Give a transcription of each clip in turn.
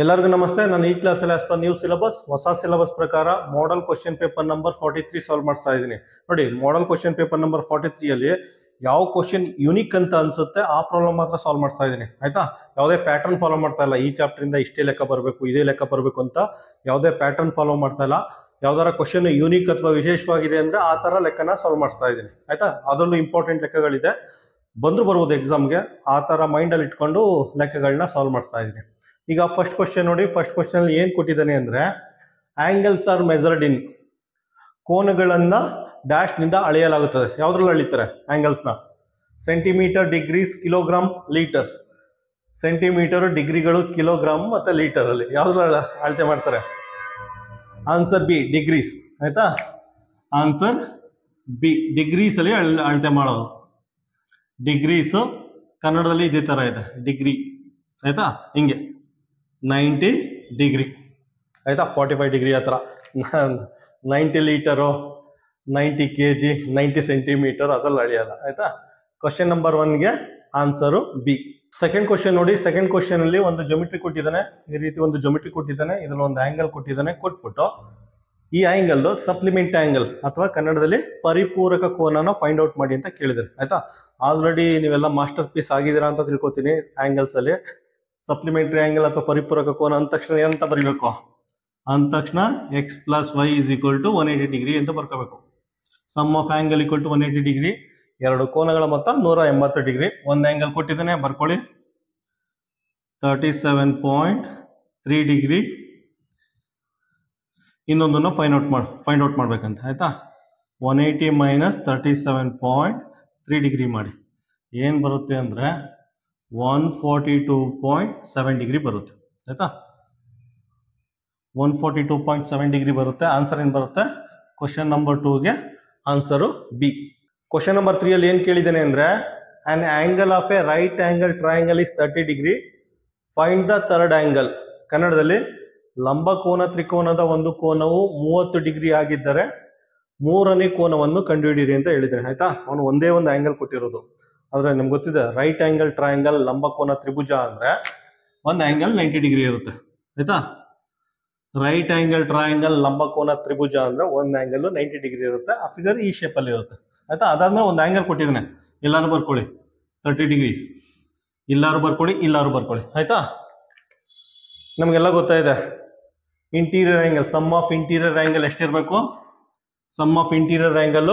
ಎಲ್ಲರಿಗೂ ನಮಸ್ತೆ. ನಾನು ಈ ಕ್ಲಾಸಲ್ಲಿ ಆಸ್ ಪರ್ ನ್ಯೂ ಸಿಲೆಬಸ್ ಹೊಸ ಸಿಲೆಬಸ್ ಪ್ರಕಾರ model question paper number 43 solve ಮಾಡ್ತಾ ಇದ್ದೀನಿ. ನೋಡಿ, ಮಾಡಲ್ ಕ್ವಶನ್ ಪೇಪರ್ ನಂಬರ್ 43 ಅಲ್ಲಿ ಯಾವ ಕ್ವಶನ್ ಯುನಿಕ್ ಅಂತ ಅನ್ಸುತ್ತೆ ಆ ಪ್ರಾಬ್ಲಮ್ ಮಾತ್ರ ಸಾಲ್ವ್ ಮಾಡ್ತಾ ಇದ್ದೀನಿ. ಆಯ್ತಾ? ಯಾವುದೇ ಪ್ಯಾಟರ್ನ್ ಫಾಲೋ ಮಾಡ್ತಾ ಇಲ್ಲ. ಈ ಚಾಪ್ಟರ್ ಇಂದ ಇಷ್ಟೇ ಲೆಕ್ಕ ಬರಬೇಕು, ಇದೇ ಲೆಕ್ಕ ಬರಬೇಕು ಅಂತ ಯಾವುದೇ ಪ್ಯಾಟರ್ನ್ ಫಾಲೋ ಮಾಡ್ತಾ ಇಲ್ಲ. ಯಾವ್ದಾರ ಕ್ವಶನ್ ಯುನಿಕ್ ಅಥವಾ ವಿಶೇಷವಾಗಿದೆ ಅಂದ್ರೆ ಆ ತರ ಲೆಕ್ಕನ ಸಾಲ್ವ್ ಮಾಡ್ತಾ ಇದ್ದೀನಿ. ಆಯ್ತಾ? ಅದರಲ್ಲೂ ಇಂಪಾರ್ಟೆಂಟ್ ಲೆಕ್ಕಗಳಿದೆ, ಬಂದ್ರು ಬರ್ಬೋದು ಎಕ್ಸಾಮ್ಗೆ. ಆ ತರ ಮೈಂಡ್ ಅಲ್ಲಿ ಇಟ್ಕೊಂಡು ಲೆಕ್ಕಗಳನ್ನ ಸಾಲ್ವ್ ಮಾಡ್ತಾ ಇದ್ದೀನಿ. ಈಗ ಫಸ್ಟ್ ಕ್ವಶನ್ ನೋಡಿ. ಫಸ್ಟ್ ಕ್ವಶನ್ ಅಲ್ಲಿ ಏನ್ ಕೊಟ್ಟಿದ್ದಾನೆ ಅಂದ್ರೆ, ಆಂಗಲ್ಸ್ ಆರ್ ಮೆಜರ್ಡ್ ಇನ್, ಕೋನಗಳನ್ನ ಡ್ಯಾಶ್ ನಿಂದ ಅಳೆಯಲಾಗುತ್ತದೆ. ಯಾವ್ದ್ರಲ್ಲಿ ಅಳಿತಾರೆ ಆಂಗಲ್ಸ್ ನ? Centimetre, degrees, kilogram, litres. Centimetre, ಡಿಗ್ರಿಗಳು, ಕಿಲೋಗ್ರಾಮ್ ಮತ್ತೆ ಲೀಟರ್ ಅಲ್ಲಿ ಯಾವ್ದ್ರಲ್ಲಿ ಅಳತೆ ಮಾಡ್ತಾರೆ? Answer B, degrees. ಆಯ್ತಾ? ಆನ್ಸರ್ ಬಿ, ಡಿಗ್ರೀಸ್ ಅಲ್ಲಿ ಅಳತೆ ಮಾಡೋದು. ಡಿಗ್ರೀಸ್ ಕನ್ನಡದಲ್ಲಿ ಇದೇ ತರ ಇದೆ, ಡಿಗ್ರಿ. ಆಯ್ತಾ? ಹಿಂಗೆ 90 ಡಿಗ್ರಿ. ಆಯ್ತಾ? 45 ಡಿಗ್ರಿ ಹತ್ರ 90 ಲೀಟರು, 90 kg, 90 ಸೆಂಟಿಮೀಟರ್ ಅದ್ರಲ್ಲಿ ಅಳಿಯಲ್ಲ. ಆಯ್ತಾ? ಕ್ವಶನ್ ನಂಬರ್ 1ಗೆ ಆನ್ಸರು ಬಿ. ಸೆಕೆಂಡ್ ಕ್ವಶನ್ ನೋಡಿ. ಸೆಕೆಂಡ್ ಕ್ವಶನ್ ಅಲ್ಲಿ ಒಂದು ಜೊಮೆಟ್ರಿ ಕೊಟ್ಟಿದ್ದಾನೆ. ಈ ರೀತಿ ಒಂದು ಜೊಮೆಟ್ರಿ ಕೊಟ್ಟಿದ್ದಾನೆ, ಇದ್ರಲ್ಲಿ ಒಂದು ಆಂಗಲ್ ಕೊಟ್ಟಿದ್ದಾನೆ. ಕೊಟ್ಬಿಟ್ಟು ಈ ಆಂಗಲ್ ಸಪ್ಲಿಮೆಂಟ್ ಆಂಗಲ್ ಅಥವಾ ಕನ್ನಡದಲ್ಲಿ ಪರಿಪೂರಕ ಕೋನನ ಫೈಂಡ್ ಔಟ್ ಮಾಡಿ ಅಂತ ಕೇಳಿದ್ದಾರೆ. ಆಯ್ತಾ? ಆಲ್ರೆಡಿ ನೀವೆಲ್ಲ ಮಾಸ್ಟರ್ ಪೀಸ್ ಆಗಿದ್ದೀರಾ ಅಂತ ತಿಳ್ಕೊತೀನಿ. ಆಂಗಲ್ಸ್ ಅಲ್ಲಿ ಸಪ್ಲಿಮೆಂಟರಿ ಆಂಗಲ್ ಅಥವಾ ಪರಿಪೂರಕ ಕೋನ ಅಂದ ತಕ್ಷಣ ಏನಂತ ಬರೀಬೇಕು? ಅಂದ ತಕ್ಷಣ X plus Y is equal to 180 degree ಅಂತ ಬರ್ಕೋಬೇಕು. Sum of angle equal to 180 degree. ಎರಡು ಕೋನಗಳ ಮೊತ್ತ 180 ಡಿಗ್ರಿ. ಒಂದು ಆಂಗಲ್ ಕೊಟ್ಟಿದ್ದಾನೆ, ಬರ್ಕೊಳ್ಳಿ, 37.3 ಡಿಗ್ರಿ. ಇನ್ನೊಂದನ್ನು ಫೈಂಡ್ ಔಟ್ ಮಾಡ್ಬೇಕಂತ. ಆಯ್ತಾ? 180 ಮೈನಸ್ 37.3 ಡಿಗ್ರಿ ಮಾಡಿ ಏನ್ ಬರುತ್ತೆ ಅಂದ್ರೆ 142.7 ಡಿಗ್ರಿ ಬರುತ್ತೆ. ಆಯ್ತಾ? 142.7 ಡಿಗ್ರಿ ಬರುತ್ತೆ. ಆನ್ಸರ್ ಏನ್ ಬರುತ್ತೆ? ಕ್ವಶನ್ ನಂಬರ್ 2ಗೆ ಆನ್ಸರು ಬಿ. ಕ್ವಶನ್ ನಂಬರ್ 3 ಅಲ್ಲಿ ಏನ್ ಕೇಳಿದ್ದೇನೆ ಅಂದ್ರೆ, an angle of a right angle triangle is 30 degree, find the third angle. ಕನ್ನಡದಲ್ಲಿ ಲಂಬಕೋನ ತ್ರಿಕೋನದ ಒಂದು ಕೋನವು 30 ಡಿಗ್ರಿ ಆಗಿದ್ದರೆ ಮೂರನೇ ಕೋನವನ್ನು ಕಂಡುಹಿಡಿಯಿರಿ ಅಂತ ಹೇಳಿದ್ದೇನೆ. ಆಯ್ತಾ? ಅವನು ಒಂದೇ ಒಂದು ಆಂಗಲ್ ಕೊಟ್ಟಿರೋದು. ಆದ್ರೆ ನಮ್ಗೆ ಗೊತ್ತಿದೆ, ರೈಟ್ ಆಂಗಲ್ ಟ್ರಯಾಂಗಲ್ ಲಂಬಕೋನ ತ್ರಿಭುಜ ಅಂದ್ರೆ ಒಂದು ಆಂಗಲ್ 90 ಡಿಗ್ರಿ ಇರುತ್ತೆ. ಆಯ್ತಾ? ರೈಟ್ ಆಂಗಲ್ ಟ್ರಯಾಂಗಲ್ ಲಂಬಕೋನ ತ್ರಿಭುಜ ಅಂದ್ರೆ ಒಂದು ಆಂಗಲ್ 90 ಡಿಗ್ರಿ ಇರುತ್ತೆ. ಆ ಫಿಗರ್ ಈ ಶೇಪ್ ಅಲ್ಲಿ ಇರುತ್ತೆ. ಆಯ್ತಾ? ಅದಾದ್ಮೇಲೆ ಒಂದು ಆಂಗಲ್ ಕೊಟ್ಟಿದ್ದಾನೆ, ಎಲ್ಲಾರು ಬರ್ಕೊಳ್ಳಿ, 30 ಡಿಗ್ರಿ. ಇಲ್ಲಾರು ಬರ್ಕೊಳ್ಳಿ, ಇಲ್ಲಾರು ಬರ್ಕೊಳ್ಳಿ. ಆಯ್ತಾ? ನಮ್ಗೆಲ್ಲ ಗೊತ್ತಾಯಿದೆ interior angle, sum of interior angle ಎಷ್ಟಿರ್ಬೇಕು? Sum of interior angle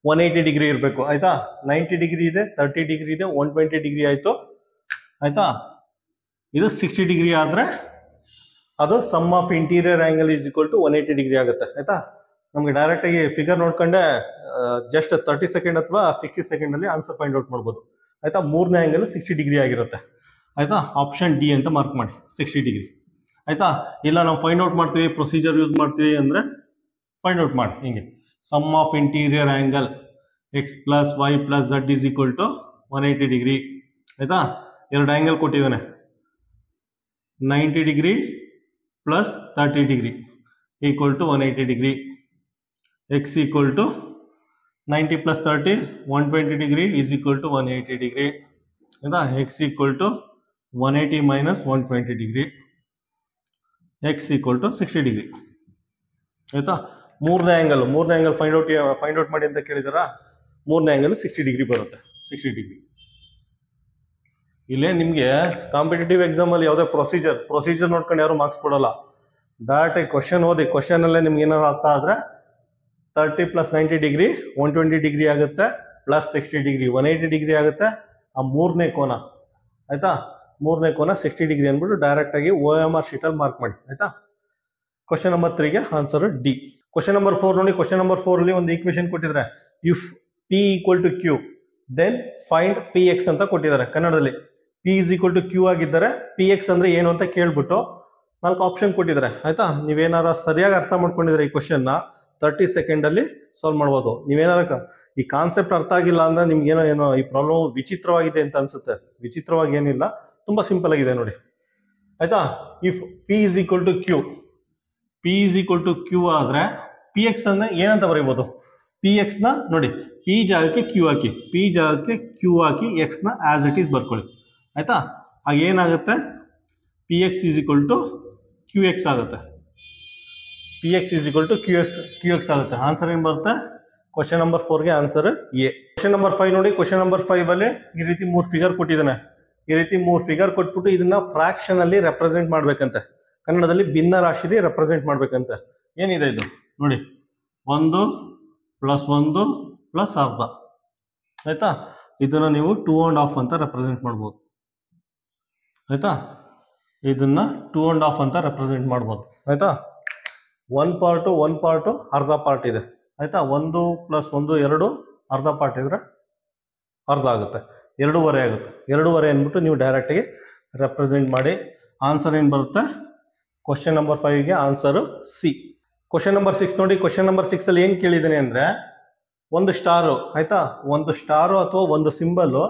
180 degree ಇರಬೇಕು. ಆಯ್ತಾ? 90 ಡಿಗ್ರಿ ಇದೆ, 30 ಡಿಗ್ರಿ ಇದೆ, 120 ಡಿಗ್ರಿ ಆಯ್ತು. ಆಯ್ತಾ? ಇದು 60 ಡಿಗ್ರಿ ಆದ್ರೆ ಅದು sum of interior angle is equal to 180 degree ಆಗುತ್ತೆ. ಆಯ್ತಾ? ನಮ್ಗೆ ಡೈರೆಕ್ಟ್ ಆಗಿ ಫಿಗರ್ ನೋಡ್ಕೊಂಡೆ ಜಸ್ಟ್ 30 ಸೆಕೆಂಡ್ ಅಥವಾ 60 ಸೆಕೆಂಡ್ ಅಲ್ಲಿ ಆನ್ಸರ್ ಫೈಂಡ್ ಔಟ್ ಮಾಡ್ಬೋದು. ಆಯ್ತಾ? ಮೂರನೇ ಆಂಗಲ್ 60 ಡಿಗ್ರಿ ಆಗಿರುತ್ತೆ. ಆಯ್ತಾ? ಆಪ್ಷನ್ ಡಿ ಅಂತ ಮಾರ್ಕ್ ಮಾಡಿ, 60 ಡಿಗ್ರಿ. ಆಯ್ತಾ? ಇಲ್ಲ ನಾವು ಫೈಂಡ್ ಔಟ್ ಮಾಡ್ತೀವಿ, ಪ್ರೊಸೀಜರ್ ಯೂಸ್ ಮಾಡ್ತೀವಿ ಅಂದ್ರೆ ಫೈಂಡ್ ಔಟ್ ಮಾಡಿ ಹಿಂಗೆ, sum of interior angle X plus Y plus Z is equal to 180 degree. ಆಯ್ತಾ? ಎರಡು ಆಂಗಲ್ ಕೊಟ್ಟಿದ್ದಾನೆ, 90 degree plus 30 degree equal to 180 degree. X equal to 90 plus 30 120 degree is equal to 180 degree. ಆಯ್ತಾ? X equal to 180 minus 120 degree. X equal to 60 degree. ಆಯ್ತಾ? ಮೂರನೇ angle find out ಮಾಡಿ ಅಂತ ಕೇಳಿದಾರ. ಮೂರನೇ angle 60 degree ಬರುತ್ತೆ, 60 ಡಿಗ್ರಿ. ಇಲ್ಲೇ ನಿಮ್ಗೆ ಕಾಂಪಿಟೇಟಿವ್ ಎಕ್ಸಾಮ್ ಅಲ್ಲಿ ಯಾವುದೇ ಪ್ರೊಸೀಜರ್ ನೋಡ್ಕೊಂಡು ಯಾರು ಮಾರ್ಕ್ಸ್ ಕೊಡಲ್ಲ. ಡೈರೆಕ್ಟ್ ಆಗಿ ಕ್ವಶನ್ ಓದಿ, ಕ್ವಶನ್ ಅಲ್ಲೇ ನಿಮ್ಗೆ ಏನಾರು ಅರ್ಥ ಆದ್ರೆ 30 ಪ್ಲಸ್ 90 ಡಿಗ್ರಿ 120 ಡಿಗ್ರಿ ಆಗುತ್ತೆ, ಪ್ಲಸ್ 60 ಡಿಗ್ರಿ 180 ಡಿಗ್ರಿ ಆಗುತ್ತೆ. ಆ ಮೂರನೇ ಕೋನ, ಆಯ್ತಾ? ಮೂರನೇ ಕೋನ 60 ಡಿಗ್ರಿ ಅಂದ್ಬಿಟ್ಟು ಡೈರೆಕ್ಟ್ ಆಗಿ OMR ಶೀಟ್ ಅಲ್ಲಿ ಮಾರ್ಕ್ ಮಾಡಿ. ಆಯ್ತಾ? ಕ್ವಶನ್ ನಂಬರ್ 3ಗೆ ಆನ್ಸರ್ ಡಿ. ಕ್ವಶನ್ ನಂಬರ್ 4 ನೋಡಿ. ಕ್ವಶನ್ ನಂಬರ್ 4 ಅಲ್ಲಿ ಒಂದು ಈಕ್ವೇಶನ್ ಕೊಟ್ಟಿದ್ದಾರೆ. If P equal to Q then find P X ಅಂತ ಕೊಟ್ಟಿದ್ದಾರೆ. ಕನ್ನಡದಲ್ಲಿ P is equal to Q ಆಗಿದ್ದಾರೆ, ಪಿ ಎಕ್ಸ್ ಅಂದ್ರೆ ಏನು ಅಂತ ಕೇಳ್ಬಿಟ್ಟು 4 ಆಪ್ಷನ್ ಕೊಟ್ಟಿದ್ದಾರೆ. ಆಯ್ತಾ? ನೀವೇನಾರ ಸರಿಯಾಗಿ ಅರ್ಥ ಮಾಡ್ಕೊಂಡಿದ್ರೆ ಈ ಕ್ವಶನ್ ನ 30 ಸೆಕೆಂಡ್ ಅಲ್ಲಿ ಸಾಲ್ವ್ ಮಾಡ್ಬೋದು. ನೀವೇನಾರ ಈ ಕಾನ್ಸೆಪ್ಟ್ ಅರ್ಥ ಆಗಿಲ್ಲ ಅಂದ್ರೆ ನಿಮ್ಗೆ ಏನೋ ಈ ಪ್ರಾಬ್ಲಮ್ ವಿಚಿತ್ರವಾಗಿದೆ ಅಂತ ಅನ್ಸುತ್ತೆ. ವಿಚಿತ್ರವಾಗಿ ಏನಿಲ್ಲ, ತುಂಬಾ ಸಿಂಪಲ್ ಆಗಿದೆ ನೋಡಿ. ಆಯ್ತಾ? If P is equal to Q, P is equal to Q ಆದ್ರೆ ಪಿ ಎಕ್ಸ್ ಅಂದ್ರೆ ಏನಂತ ಬರೀಬಹುದು? ಪಿ ಎಕ್ಸ್ ನ ನೋಡಿ, ಪಿ ಜಾಗಕ್ಕೆ ಕ್ಯೂ ಹಾಕಿ, ಪಿ ಜಾಗಕ್ಕೆ ಕ್ಯೂ ಹಾಕಿ ಎಕ್ಸ್ ನ ಆಸ್ ಇಟ್ ಈಸ್ ಬರ್ಕೊಳ್ಳಿ. ಆಯ್ತಾ? ಆಗ ಏನಾಗುತ್ತೆ? P X is equal to Q X ಆಗುತ್ತೆ. P X is equal to Q X ಆಗುತ್ತೆ. ಆನ್ಸರ್ ಏನು ಬರುತ್ತೆ? ಕ್ವಶನ್ ನಂಬರ್ 4ಗೆ ಆನ್ಸರ್ ಎ. ಕ್ವಶನ್ ನಂಬರ್ 5 ನೋಡಿ. ಕ್ವಶನ್ ನಂಬರ್ 5 ಅಲ್ಲಿ ಈ ರೀತಿ 3 ಫಿಗರ್ ಕೊಟ್ಟಿದ್ದಾನೆ. ಈ ರೀತಿ 3 ಫಿಗರ್ ಕೊಟ್ಬಿಟ್ಟು ಇದನ್ನ ಫ್ರಾಕ್ಷನ್ ಅಲ್ಲಿ ರೆಪ್ರೆಸೆಂಟ್ ಮಾಡ್ಬೇಕಂತೆ. ಕನ್ನಡದಲ್ಲಿ ಭಿನ್ನ ರಾಶಿಲಿ ರೆಪ್ರೆಸೆಂಟ್ ಮಾಡ್ಬೇಕಂತೆ. ಏನಿದೆ ಇದು ನೋಡಿ, 1 + 1 + ಅರ್ಧ. ಆಯ್ತಾ? ಇದನ್ನ ನೀವು 2.5 ಅಂತ ರೆಪ್ರೆಸೆಂಟ್ ಮಾಡ್ಬೋದು. ಆಯ್ತಾ? ಇದನ್ನ 2.5 ಅಂತ ರೆಪ್ರೆಸೆಂಟ್ ಮಾಡ್ಬೋದು. ಆಯ್ತಾ? 1 ಪಾರ್ಟು ಅರ್ಧ ಪಾರ್ಟ್ ಇದೆ. ಆಯ್ತಾ? 1 + 1 2, ಅರ್ಧ ಪಾರ್ಟ್ ಇದ್ರೆ ಅರ್ಧ ಆಗುತ್ತೆ, 2.5 ಆಗುತ್ತೆ. 2.5 ಅಂದ್ಬಿಟ್ಟು ನೀವು ಡೈರೆಕ್ಟಾಗಿ ರೆಪ್ರೆಸೆಂಟ್ ಮಾಡಿ. ಆನ್ಸರ್ ಏನು ಬರುತ್ತೆ? ಕ್ವಶನ್ ನಂಬರ್ 5ಗೆ ಆನ್ಸರು ಸಿ. ಕ್ವಶನ್ ನಂಬರ್ 6 ನೋಡಿ. ಕ್ವಶನ್ ನಂಬರ್ 6 ಅಲ್ಲಿ ಏನು ಕೇಳಿದ್ದೇನೆ ಅಂದರೆ, ಒಂದು ಸ್ಟಾರು, ಆಯ್ತಾ, ಒಂದು ಸ್ಟಾರು ಅಥವಾ ಒಂದು ಸಿಂಬಲು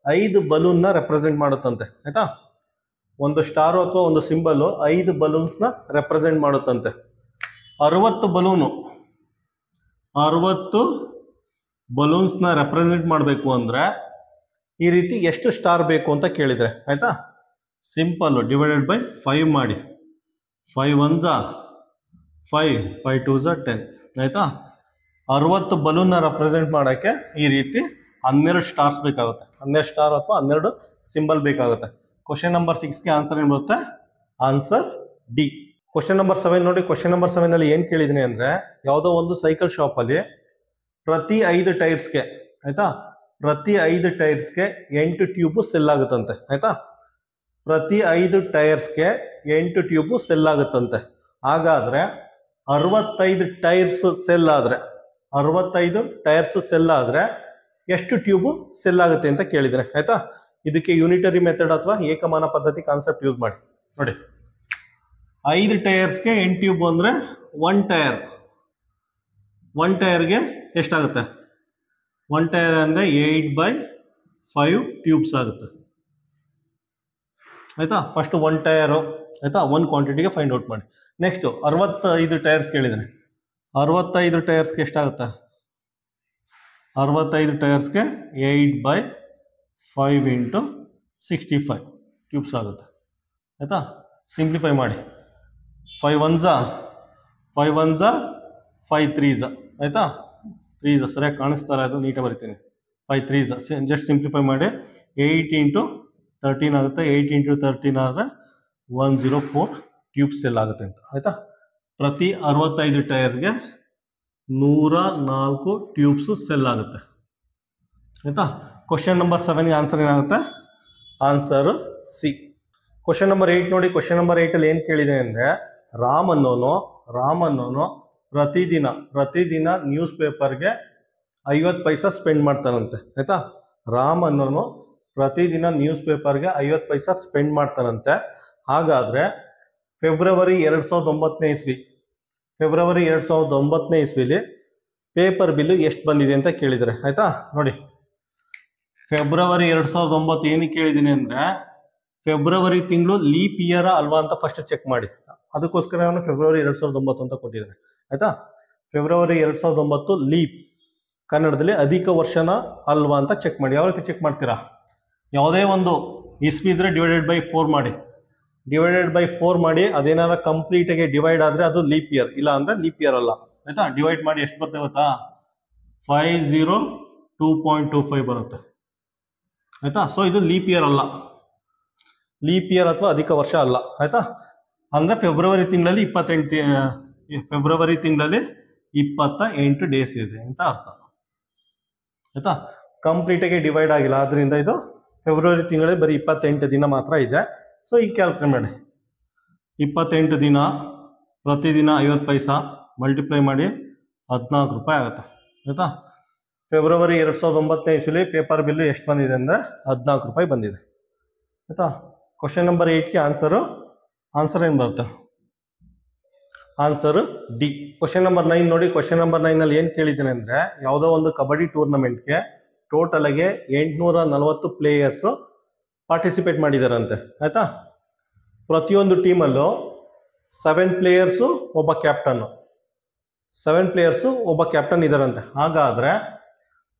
5 ಬಲೂನ್ನ ರೆಪ್ರೆಸೆಂಟ್ ಮಾಡುತ್ತಂತೆ. ಆಯ್ತಾ? ಒಂದು ಸ್ಟಾರು ಅಥವಾ ಒಂದು ಸಿಂಬಲು 5 ಬಲೂನ್ಸ್ನ ರೆಪ್ರೆಸೆಂಟ್ ಮಾಡುತ್ತಂತೆ. 60 ಬಲೂನ್ಸ್ನ ರೆಪ್ರೆಸೆಂಟ್ ಮಾಡಬೇಕು ಅಂದರೆ ಈ ರೀತಿ ಎಷ್ಟು ಸ್ಟಾರ್ ಬೇಕು ಅಂತ ಕೇಳಿದರೆ, ಆಯ್ತಾ, ಸಿಂಪಲ್ಲು ಡಿವೈಡೆಡ್ ಬೈ 5 ಮಾಡಿ. 5 1 5, 5 2 10. ಆಯ್ತಾ? 60 ಬಲೂನ್ನ ರೆಪ್ರೆಸೆಂಟ್ ಮಾಡೋಕ್ಕೆ ಈ ರೀತಿ 12 ಸ್ಟಾರ್ಸ್ ಬೇಕಾಗುತ್ತೆ. 12 ಸ್ಟಾರ್ ಅಥವಾ 12 ಸಿಂಬಲ್ ಬೇಕಾಗುತ್ತೆ. ಕ್ವಶನ್ ನಂಬರ್ 6ಗೆ ಆನ್ಸರ್ ಏನು ಬರುತ್ತೆ? Answer D. ಕ್ವಶನ್ ನಂಬರ್ 7 ನೋಡಿ. ಕ್ವಶನ್ ನಂಬರ್ 7 ಅಲ್ಲಿ ಏನು ಕೇಳಿದ್ದೀನಿ ಅಂದರೆ, ಯಾವುದೋ ಒಂದು ಸೈಕಲ್ ಶಾಪಲ್ಲಿ ಪ್ರತಿ 5 ಟೈರ್ಸ್ಗೆ, ಆಯ್ತಾ, ಪ್ರತಿ 5 ಟೈರ್ಸ್ಗೆ 8 ಟ್ಯೂಬು ಸೆಲ್ ಆಗುತ್ತಂತೆ. ಆಯ್ತಾ? ಪ್ರತಿ 5 ಟೈರ್ಸ್ಗೆ 8 ಟ್ಯೂಬು ಸೆಲ್ ಆಗುತ್ತಂತೆ. ಹಾಗಾದ್ರೆ 65 ಟೈರ್ಸ್ ಸೆಲ್ ಆದರೆ, 65 ಟೈರ್ಸ್ ಸೆಲ್ ಆದರೆ ಎಷ್ಟು ಟ್ಯೂಬು ಸೆಲ್ ಆಗುತ್ತೆ ಅಂತ ಕೇಳಿದರೆ. ಆಯ್ತಾ? ಇದಕ್ಕೆ ಯೂನಿಟರಿ ಮೆಥಡ್ ಅಥವಾ ಏಕಮಾನ ಪದ್ಧತಿ ಕಾನ್ಸೆಪ್ಟ್ ಯೂಸ್ ಮಾಡಿ. ನೋಡಿ, 5 ಟೈರ್ಸ್ಗೆ 8 ಟ್ಯೂಬ್ ಅಂದರೆ 1 ಟೈರ್ಗೆ ಎಷ್ಟಾಗುತ್ತೆ? 1 ಟೈರ್ ಅಂದರೆ 8/5 ಟ್ಯೂಬ್ಸ್ ಆಗುತ್ತೆ. ಆಯ್ತಾ? ಫಸ್ಟ್ 1 ಟೈರು, ಆಯ್ತಾ, 1 ಕ್ವಾಂಟಿಟಿಗೆ ಫೈಂಡ್ ಔಟ್ ಮಾಡಿ. ನೆಕ್ಸ್ಟು 65 ಟೈರ್ಸ್ ಕೇಳಿದ್ದಾನೆ. 65 ಟೈರ್ಸ್ಗೆ ಎಷ್ಟಾಗುತ್ತೆ? 65 ಟೈರ್ಸ್ಗೆ 8/5 × 65 ಟ್ಯೂಬ್ಸ್ ಆಗುತ್ತೆ. ಆಯಿತಾ? ಸಿಂಪ್ಲಿಫೈ ಮಾಡಿ. 5 1 5 1 5 3 ಆಯಿತಾ? 3 ಸರಿಯಾಗಿ ಕಾಣಿಸ್ತಾರೆ, ಅದು ನೀಟಾಗಿ ಬರಿತೀನಿ. 5 3 ಜಸ್ಟ್ ಸಿಂಪ್ಲಿಫೈ ಮಾಡಿ. 8 × 13 ಆಗುತ್ತೆ. 8 × 13 ಆದರೆ 104 ಟ್ಯೂಬ್ಸ್ ಸೆಲ್ ಆಗುತ್ತೆ ಅಂತ. ಆಯಿತಾ? ಪ್ರತಿ 65 ಟೈರ್ಗೆ 104 ಟ್ಯೂಬ್ಸು ಸೆಲ್ ಆಗುತ್ತೆ. ಆಯಿತಾ? ಕ್ವಶನ್ ನಂಬರ್ 7ಗೆ ಆನ್ಸರ್ ಏನಾಗುತ್ತೆ? Answer C. ಕ್ವಶನ್ ನಂಬರ್ 8 ನೋಡಿ. ಕ್ವಶನ್ ನಂಬರ್ 8 ಅಲ್ಲಿ ಏನು ಕೇಳಿದೆ ಅಂದರೆ, ರಾಮ್ ಅನ್ನೋನು ಪ್ರತಿದಿನ ನ್ಯೂಸ್ ಪೇಪರ್ಗೆ 50 ಪೈಸಾ ಸ್ಪೆಂಡ್ ಮಾಡ್ತಾನಂತೆ. ಆಯಿತಾ? ರಾಮ್ ಅನ್ನೋನು ಪ್ರತಿದಿನ ನ್ಯೂಸ್ ಪೇಪರ್ಗೆ 50 ಪೈಸಾ ಸ್ಪೆಂಡ್ ಮಾಡ್ತಾನಂತೆ. ಹಾಗಾದರೆ ಫೆಬ್ರವರಿ 2009 ಇಸ್ವಿಲಿ ಪೇಪರ್ ಬಿಲ್ಲು ಎಷ್ಟು ಬಂದಿದೆ ಅಂತ ಕೇಳಿದರೆ. ಆಯಿತಾ? ನೋಡಿ, ಫೆಬ್ರವರಿ 2009 ಏನಕ್ಕೆ ಕೇಳಿದ್ದೀನಿ ಅಂದರೆ, ಫೆಬ್ರವರಿ ತಿಂಗಳು ಲೀಪ್ ಇಯರ್ ಅಲ್ವಾ ಅಂತ ಫಸ್ಟ್ ಚೆಕ್ ಮಾಡಿ. ಅದಕ್ಕೋಸ್ಕರ ನಾನು ಫೆಬ್ರವರಿ 2009 ಅಂತ ಕೊಟ್ಟಿದ್ದೇನೆ. ಆಯಿತಾ? ಫೆಬ್ರವರಿ 2009 ಲೀಪ್, ಕನ್ನಡದಲ್ಲಿ ಅಧಿಕ ವರ್ಷನ ಅಲ್ವಾ ಅಂತ ಚೆಕ್ ಮಾಡಿ. ಯಾವ ರೀತಿ ಚೆಕ್ ಮಾಡ್ತೀರಾ? ಯಾವುದೇ ಒಂದು ಇಸ್ವಿ ಇದ್ರೆ ಡಿವೈಡೆಡ್ ಬೈ 4 ಮಾಡಿ. ಡಿವೈಡೆಡ್ ಬೈ 4 ಮಾಡಿ. ಅದೇನಾರ ಕಂಪ್ಲೀಟಾಗಿ ಡಿವೈಡ್ ಆದರೆ ಅದು ಲೀಪ್ ಇಯರ್, ಇಲ್ಲ ಅಂದರೆ ಲೀಪ್ ಇಯರ್ ಅಲ್ಲ. ಆಯಿತಾ? ಡಿವೈಡ್ ಮಾಡಿ ಎಷ್ಟು ಬರ್ತದೆ ಗೊತ್ತಾ? 502.25 ಬರುತ್ತೆ. ಆಯಿತಾ? ಸೊ ಇದು ಲೀಪ್ ಇಯರ್ ಅಲ್ಲ, ಲೀಪ್ ಇಯರ್ ಅಥವಾ ಅಧಿಕ ವರ್ಷ ಅಲ್ಲ. ಆಯಿತಾ? ಅಂದರೆ ಫೆಬ್ರವರಿ ತಿಂಗಳಲ್ಲಿ 28 ಡೇಸ್ ಇದೆ ಅಂತ ಅರ್ಥ. ಆಯಿತಾ? ಕಂಪ್ಲೀಟಾಗಿ ಡಿವೈಡ್ ಆಗಿಲ್ಲ, ಆದ್ದರಿಂದ ಇದು ಫೆಬ್ರವರಿ ತಿಂಗಳಲ್ಲಿ ಬರೀ 28 ದಿನ ಮಾತ್ರ ಇದೆ. ಸೊ ಈಗ ಕ್ಯಾಲ್ಕುಲೇಟ್ ಮಾಡಿ. 28 ದಿನ ಪ್ರತಿದಿನ 50 ಪೈಸಾ ಮಲ್ಟಿಪ್ಲೈ ಮಾಡಿ 14 ರೂಪಾಯಿ ಆಗುತ್ತೆ. ಆಯಿತಾ? ಫೆಬ್ರವರಿ 2009 ಇಸ್ವಿಲಿ ಪೇಪರ್ ಬಿಲ್ಲು ಎಷ್ಟು ಬಂದಿದೆ ಅಂದರೆ 14 ರೂಪಾಯಿ ಬಂದಿದೆ. ಆಯಿತಾ? ಕ್ವಶನ್ ನಂಬರ್ 8ಗೆ ಆನ್ಸರ್ ಏನು ಬರುತ್ತೆ? Answer D. ಕ್ವಶನ್ ನಂಬರ್ 9 ನೋಡಿ. ಕ್ವಶನ್ ನಂಬರ್ 9 ಅಲ್ಲಿ ಏನು ಕೇಳಿದ್ದೇನೆ ಅಂದರೆ, ಯಾವುದೋ ಒಂದು ಕಬಡ್ಡಿ ಟೂರ್ನಮೆಂಟ್ಗೆ ಟೋಟಲಾಗಿ 840 ಪ್ಲೇಯರ್ಸು ಪಾರ್ಟಿಸಿಪೇಟ್ ಮಾಡಿದಾರಂತೆ. ಆಯಿತಾ? ಪ್ರತಿಯೊಂದು ಟೀಮಲ್ಲೂ 7 ಪ್ಲೇಯರ್ಸು ಒಬ್ಬ ಕ್ಯಾಪ್ಟನ್ ಇದ್ದಾರಂತೆ. ಹಾಗಾದರೆ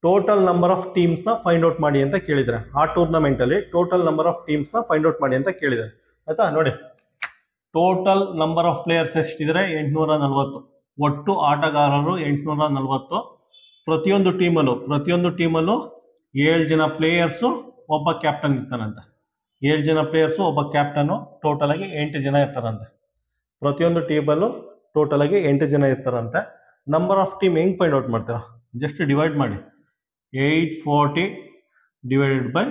ಟೋಟಲ್ ನಂಬರ್ ಆಫ್ ಟೀಮ್ಸ್ನ ಫೈಂಡ್ ಔಟ್ ಮಾಡಿ ಅಂತ ಕೇಳಿದ್ದಾರೆ. ಆ ಟೂರ್ನಮೆಂಟಲ್ಲಿ ಟೋಟಲ್ ನಂಬರ್ ಆಫ್ ಟೀಮ್ಸ್ನ ಫೈಂಡ್ ಔಟ್ ಮಾಡಿ ಅಂತ ಕೇಳಿದ್ದಾರೆ. ಆಯ್ತಾ. ನೋಡಿ ಟೋಟಲ್ ನಂಬರ್ ಆಫ್ ಪ್ಲೇಯರ್ಸ್ ಎಷ್ಟಿದ್ರೆ 840, ಒಟ್ಟು ಆಟಗಾರರು 840. ಪ್ರತಿಯೊಂದು ಟೀಮಲ್ಲೂ 7 ಜನ ಪ್ಲೇಯರ್ಸು, ಒಬ್ಬ ಕ್ಯಾಪ್ಟನ್ ಇರ್ತಾನಂತೆ. 7 ಜನ ಪ್ಲೇಯರ್ಸು, ಒಬ್ಬ ಕ್ಯಾಪ್ಟನು, ಟೋಟಲ್ ಆಗಿ 8 ಜನ ಇರ್ತಾರಂತೆ. ಪ್ರತಿಯೊಂದು ಟೀಮಲ್ಲೂ ಟೋಟಲ್ ಆಗಿ 8 ಜನ ಇರ್ತಾರಂತೆ. ನಂಬರ್ ಆಫ್ ಟೀಮ್ ಹೆಂಗ್ ಫೈಂಡ್ ಔಟ್ ಮಾಡ್ತೀರಾ? ಜಸ್ಟ್ ಡಿವೈಡ್ ಮಾಡಿ, 840 ಡಿವೈಡೆಡ್ ಬೈ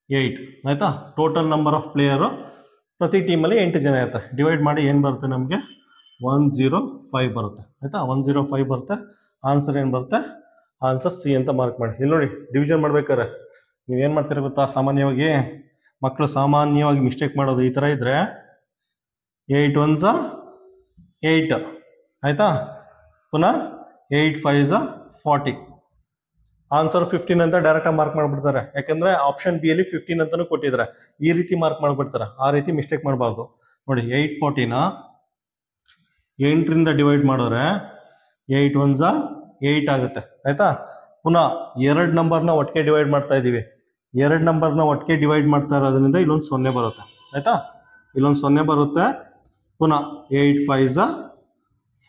8 ಆಯ್ತಾ. ಟೋಟಲ್ ನಂಬರ್ ಆಫ್ ಪ್ಲೇಯರು ಪ್ರತಿ ಟೀಮಲ್ಲಿ 8 ಜನ ಇರ್ತಾರೆ. ಡಿವೈಡ್ ಮಾಡಿ ಏನು ಬರುತ್ತೆ ನಮಗೆ? 105 ಬರುತ್ತೆ ಆಯ್ತಾ. 105 ಬರುತ್ತೆ. ಆನ್ಸರ್ ಏನು ಬರುತ್ತೆ? ಆನ್ಸರ್ ಸಿ ಅಂತ ಮಾರ್ಕ್ ಮಾಡಿ. ಇಲ್ಲಿ ನೋಡಿ, ಡಿವಿಷನ್ ಮಾಡ್ಬೇಕಾದ್ರೆ ನೀವೇನು ಮಾಡ್ತೀರ ಗೊತ್ತಾ? ಮಕ್ಕಳು ಸಾಮಾನ್ಯವಾಗಿ ಮಿಸ್ಟೇಕ್ ಮಾಡೋದು ಈ ಥರ ಇದ್ರೆ 8 1s 8 ಆಯ್ತಾ. ಪುನಃ 8 5s 40. ಆನ್ಸರ್ 15 ಅಂತ ಡೈರೆಕ್ಟಾಗಿ ಮಾರ್ಕ್ ಮಾಡಿಬಿಡ್ತಾರೆ. ಯಾಕಂದ್ರೆ ಆಪ್ಷನ್ ಬಿ ಅಲ್ಲಿ 15 ಅಂತಾನು ಕೊಟ್ಟಿದ್ದಾರೆ. ಈ ರೀತಿ ಮಾರ್ಕ್ ಮಾಡಿಬಿಡ್ತಾರೆ. ಆ ರೀತಿ ಮಿಸ್ಟೇಕ್ ಮಾಡಬಾರ್ದು. ನೋಡಿ 840ನ 8ರಿಂದ ಡಿವೈಡ್ ಮಾಡಿದ್ರೆ 8 1s 8 ಆಗುತ್ತೆ ಆಯ್ತಾ. ಪುನಃ 2 ನಂಬರ್ನ ಒಟ್ಟಿಗೆ ಡಿವೈಡ್ ಮಾಡ್ತಾ ಇದ್ದೀವಿ. 2 ನಂಬರ್ನ ಒಟ್ಟಿಗೆ ಡಿವೈಡ್ ಮಾಡ್ತಾ ಇರೋದ್ರಿಂದ ಇಲ್ಲೊಂದು 0 ಬರುತ್ತೆ ಆಯ್ತಾ. ಇಲ್ಲೊಂದು 0 ಬರುತ್ತೆ. ಪುನಃ 8 5s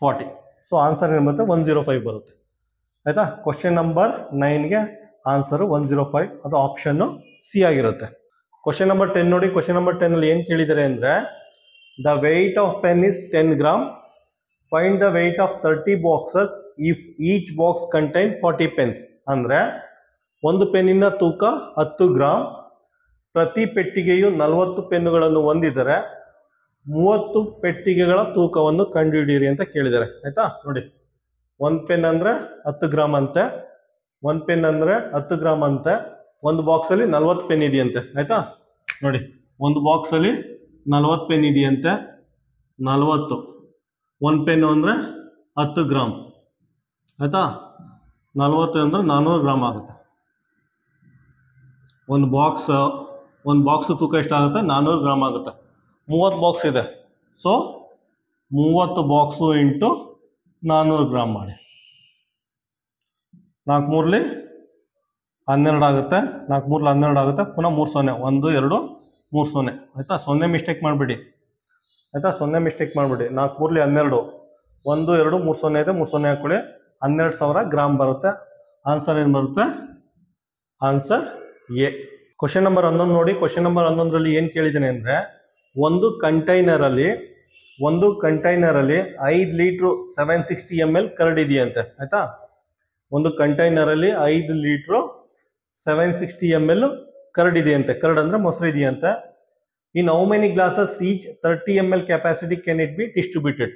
40. ಸೊ ಆನ್ಸರ್ ಏನು ಬರುತ್ತೆ? 105 ಬರುತ್ತೆ ಆಯ್ತಾ. ಕ್ವಶನ್ ನಂಬರ್ 9ಗೆ ಆನ್ಸರು 105. ಅದು ಆಪ್ಷನ್ನು ಸಿ ಆಗಿರುತ್ತೆ. ಕ್ವಶನ್ ನಂಬರ್ 10 ನೋಡಿ. ಕ್ವಶನ್ ನಂಬರ್ 10 ಅಲ್ಲಿ ಏನು ಕೇಳಿದ್ದಾರೆ ಅಂದರೆ, the weight of pen is 10 gram. Find the weight of 30 boxes if each box contain 40 pens. ಅಂದರೆ ಒಂದು ಪೆನ್ನಿನ ತೂಕ 10 ಗ್ರಾಮ್, ಪ್ರತಿ ಪೆಟ್ಟಿಗೆಯು 40 ಪೆನ್ನುಗಳನ್ನು ಹೊಂದಿದರೆ 30 ಪೆಟ್ಟಿಗೆಗಳ ತೂಕವನ್ನು ಕಂಡುಹಿಡಿಯಿರಿ ಅಂತ ಕೇಳಿದ್ದಾರೆ ಆಯ್ತಾ. ನೋಡಿ, ಒಂದು ಪೆನ್ ಅಂದರೆ 10 ಗ್ರಾಮ್ ಅಂತೆ, ಒಂದು ಪೆನ್ ಅಂದರೆ 10 ಗ್ರಾಮ್ ಅಂತೆ. ಒಂದು ಬಾಕ್ಸಲ್ಲಿ 40 ಪೆನ್ ಇದೆಯಂತೆ ಆಯ್ತಾ. ನೋಡಿ, ಒಂದು ಬಾಕ್ಸಲ್ಲಿ 40 ಪೆನ್ ಇದೆಯಂತೆ. 40 ಒಂದು ಪೆನ್ನು ಅಂದರೆ 10 ಗ್ರಾಮ್ ಆಯ್ತಾ. 40 ಅಂದರೆ 400 ಗ್ರಾಮ್ ಆಗುತ್ತೆ. ಒಂದು ಬಾಕ್ಸ್ ತೂಕ ಎಷ್ಟಾಗುತ್ತೆ? 400 ಗ್ರಾಮ್ ಆಗುತ್ತೆ. 30 ಬಾಕ್ಸ್ ಇದೆ. ಸೊ 30 ಬಾಕ್ಸು ಇಂಟು 400 ಗ್ರಾಮ್ ಮಾಡಿ. 4 3 12 ಆಗುತ್ತೆ. 4 3 12 ಆಗುತ್ತೆ. ಪುನಃ 3 0 1 2 3 0 ಆಯ್ತಾ. 0 ಮಿಸ್ಟೇಕ್ ಮಾಡಿಬಿಡಿ ಆಯ್ತಾ. 0 ಮಿಸ್ಟೇಕ್ ಮಾಡಿಬಿಡಿ. 4 3 12 1 2 3 0 ಇದೆ. 3 0 ಹಾಕೊಳ್ಳಿ. 12,000 ಗ್ರಾಮ್ ಬರುತ್ತೆ. ಆನ್ಸರ್ ಏನು ಬರುತ್ತೆ? Answer A. ಕ್ವಶನ್ ನಂಬರ್ 11 ನೋಡಿ. ಕ್ವಶನ್ ನಂಬರ್ 11ರಲ್ಲಿ ಏನು ಕೇಳಿದ್ದೇನೆ ಅಂದರೆ, ಒಂದು ಕಂಟೈನರಲ್ಲಿ 5 ಲೀಟ್ರು 760 ml ಕರ್ಡ್ ಇದೆಯಂತೆ ಆಯ್ತಾ. ಒಂದು ಕಂಟೈನರಲ್ಲಿ 5 ಲೀಟ್ರು 760 ml ಕರ್ಡ್ ಇದೆಯಂತೆ. ಕರ್ಡ್ ಅಂದರೆ ಮೊಸರು ಇದೆಯಂತೆ. In how many glasses each 30 ml capacity can it be distributed.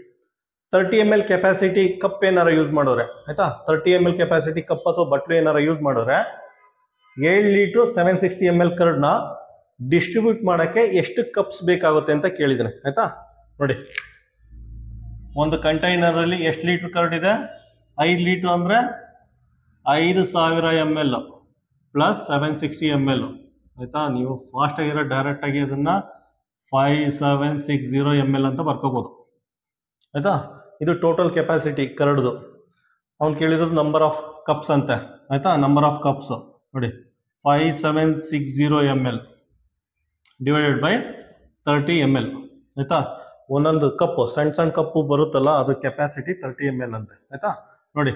30 ml capacity cup ಏನಾರ ಯೂಸ್ ಮಾಡೋರೆ ಆಯ್ತಾ. 30 ml ಕೆಪಾಸಿಟಿ ಕಪ್ ಅಥವಾ ಬಟ್ಲು ಏನಾರ ಯೂಸ್ ಮಾಡೋರೆ 7 ಲೀಟ್ರು 760 ml ಕರ್ಡ್ನ ಡಿಸ್ಟ್ರಿಬ್ಯೂಟ್ ಮಾಡೋಕ್ಕೆ ಎಷ್ಟು ಕಪ್ಸ್ ಬೇಕಾಗುತ್ತೆ ಅಂತ ಕೇಳಿದ್ದೇನೆ ಆಯ್ತಾ. ನೋಡಿ, ಒಂದು ಕಂಟೈನರಲ್ಲಿ ಎಷ್ಟು ಲೀಟ್ರ್ ಕರ್ಡ್ ಇದೆ? 5 ಲೀಟ್ರ್ ಅಂದರೆ 5000 ml ಪ್ಲಸ್ 760 ml ಆಯ್ತಾ. ನೀವು ಫಾಸ್ಟ್ ಆಗಿರೋ ಡೈರೆಕ್ಟಾಗಿ ಅದನ್ನು 5760 ml ಅಂತ ಬರ್ಕೋಬೋದು ಆಯ್ತಾ. ಇದು ಟೋಟಲ್ ಕೆಪಾಸಿಟಿ ಕರ್ಡ್ದು. ಅವ್ನು ಕೇಳಿರೋದು ನಂಬರ್ ಆಫ್ ಕಪ್ಸ್ ಅಂತೆ ಆಯ್ತಾ. ನಂಬರ್ ಆಫ್ ಕಪ್ಸ್ ನೋಡಿ, 5760 ml ಡಿವೈಡೆಡ್ ಬೈ 30 ml ಆಯ್ತಾ. ಒಂದೊಂದು ಕಪ್ಪು ಸಣ್ಣ ಕಪ್ಪು ಬರುತ್ತಲ್ಲ, ಅದು ಕೆಪಾಸಿಟಿ 30 ml ಅಂತೆ ಆಯ್ತಾ. ನೋಡಿ,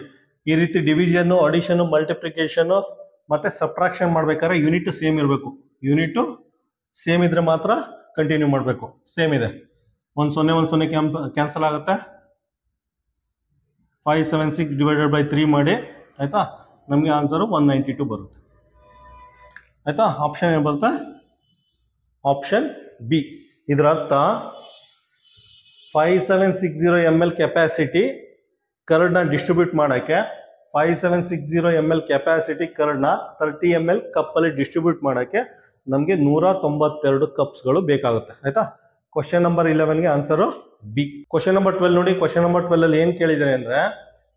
ಈ ರೀತಿ ಡಿವಿಷನ್ನು, ಅಡಿಷನ್ನು, ಮಲ್ಟಿಪ್ಲಿಕೇಶನ್ನು ಮತ್ತು ಸಬ್ಟ್ರಾಕ್ಷನ್ ಮಾಡ್ಬೇಕಾದ್ರೆ ಯೂನಿಟ್ ಸೇಮ್ ಇರಬೇಕು. ಯೂನಿಟು ಸೇಮ್ ಇದ್ರೆ ಮಾತ್ರ ಕಂಟಿನ್ಯೂ ಮಾಡಬೇಕು. ಸೇಮ್ ಇದೆ. 1 0 1 0 ಕ್ಯಾನ್ಸಲ್ ಆಗುತ್ತೆ. 576 ಡಿವೈಡೆಡ್ ಬೈ 3 ಮಾಡಿ ಆಯ್ತಾ. ನಮಗೆ ಆನ್ಸರು 192 ಬರುತ್ತೆ ಆಯ್ತಾ. ಆಪ್ಷನ್ ಏನು ಬರುತ್ತೆ? Option B. ಇದರ ಅರ್ಥ 5760 ml ಕೆಪಾಸಿಟಿ ಕರ್ಡ್ನ ಡಿಸ್ಟ್ರಿಬ್ಯೂಟ್ ಮಾಡೋಕ್ಕೆ 5760 ml ಕೆಪಾಸಿಟಿ ಕರ್ಡ್ನ 30 ml ಕಪ್ಪಲ್ಲಿ ಡಿಸ್ಟ್ರಿಬ್ಯೂಟ್ ಮಾಡೋಕ್ಕೆ ನಮಗೆ 192 ಕಪ್ಸ್ಗಳು ಬೇಕಾಗುತ್ತೆ ಆಯ್ತಾ. ಕ್ವಶನ್ ನಂಬರ್ 11ಗೆ ಆನ್ಸರು ಬಿ. ಕ್ವಶನ್ ನಂಬರ್ 12 ನೋಡಿ. ಕ್ವಶನ್ ನಂಬರ್ 12 ಅಲ್ಲಿ ಏನು ಕೇಳಿದ್ದಾರೆ ಅಂದರೆ,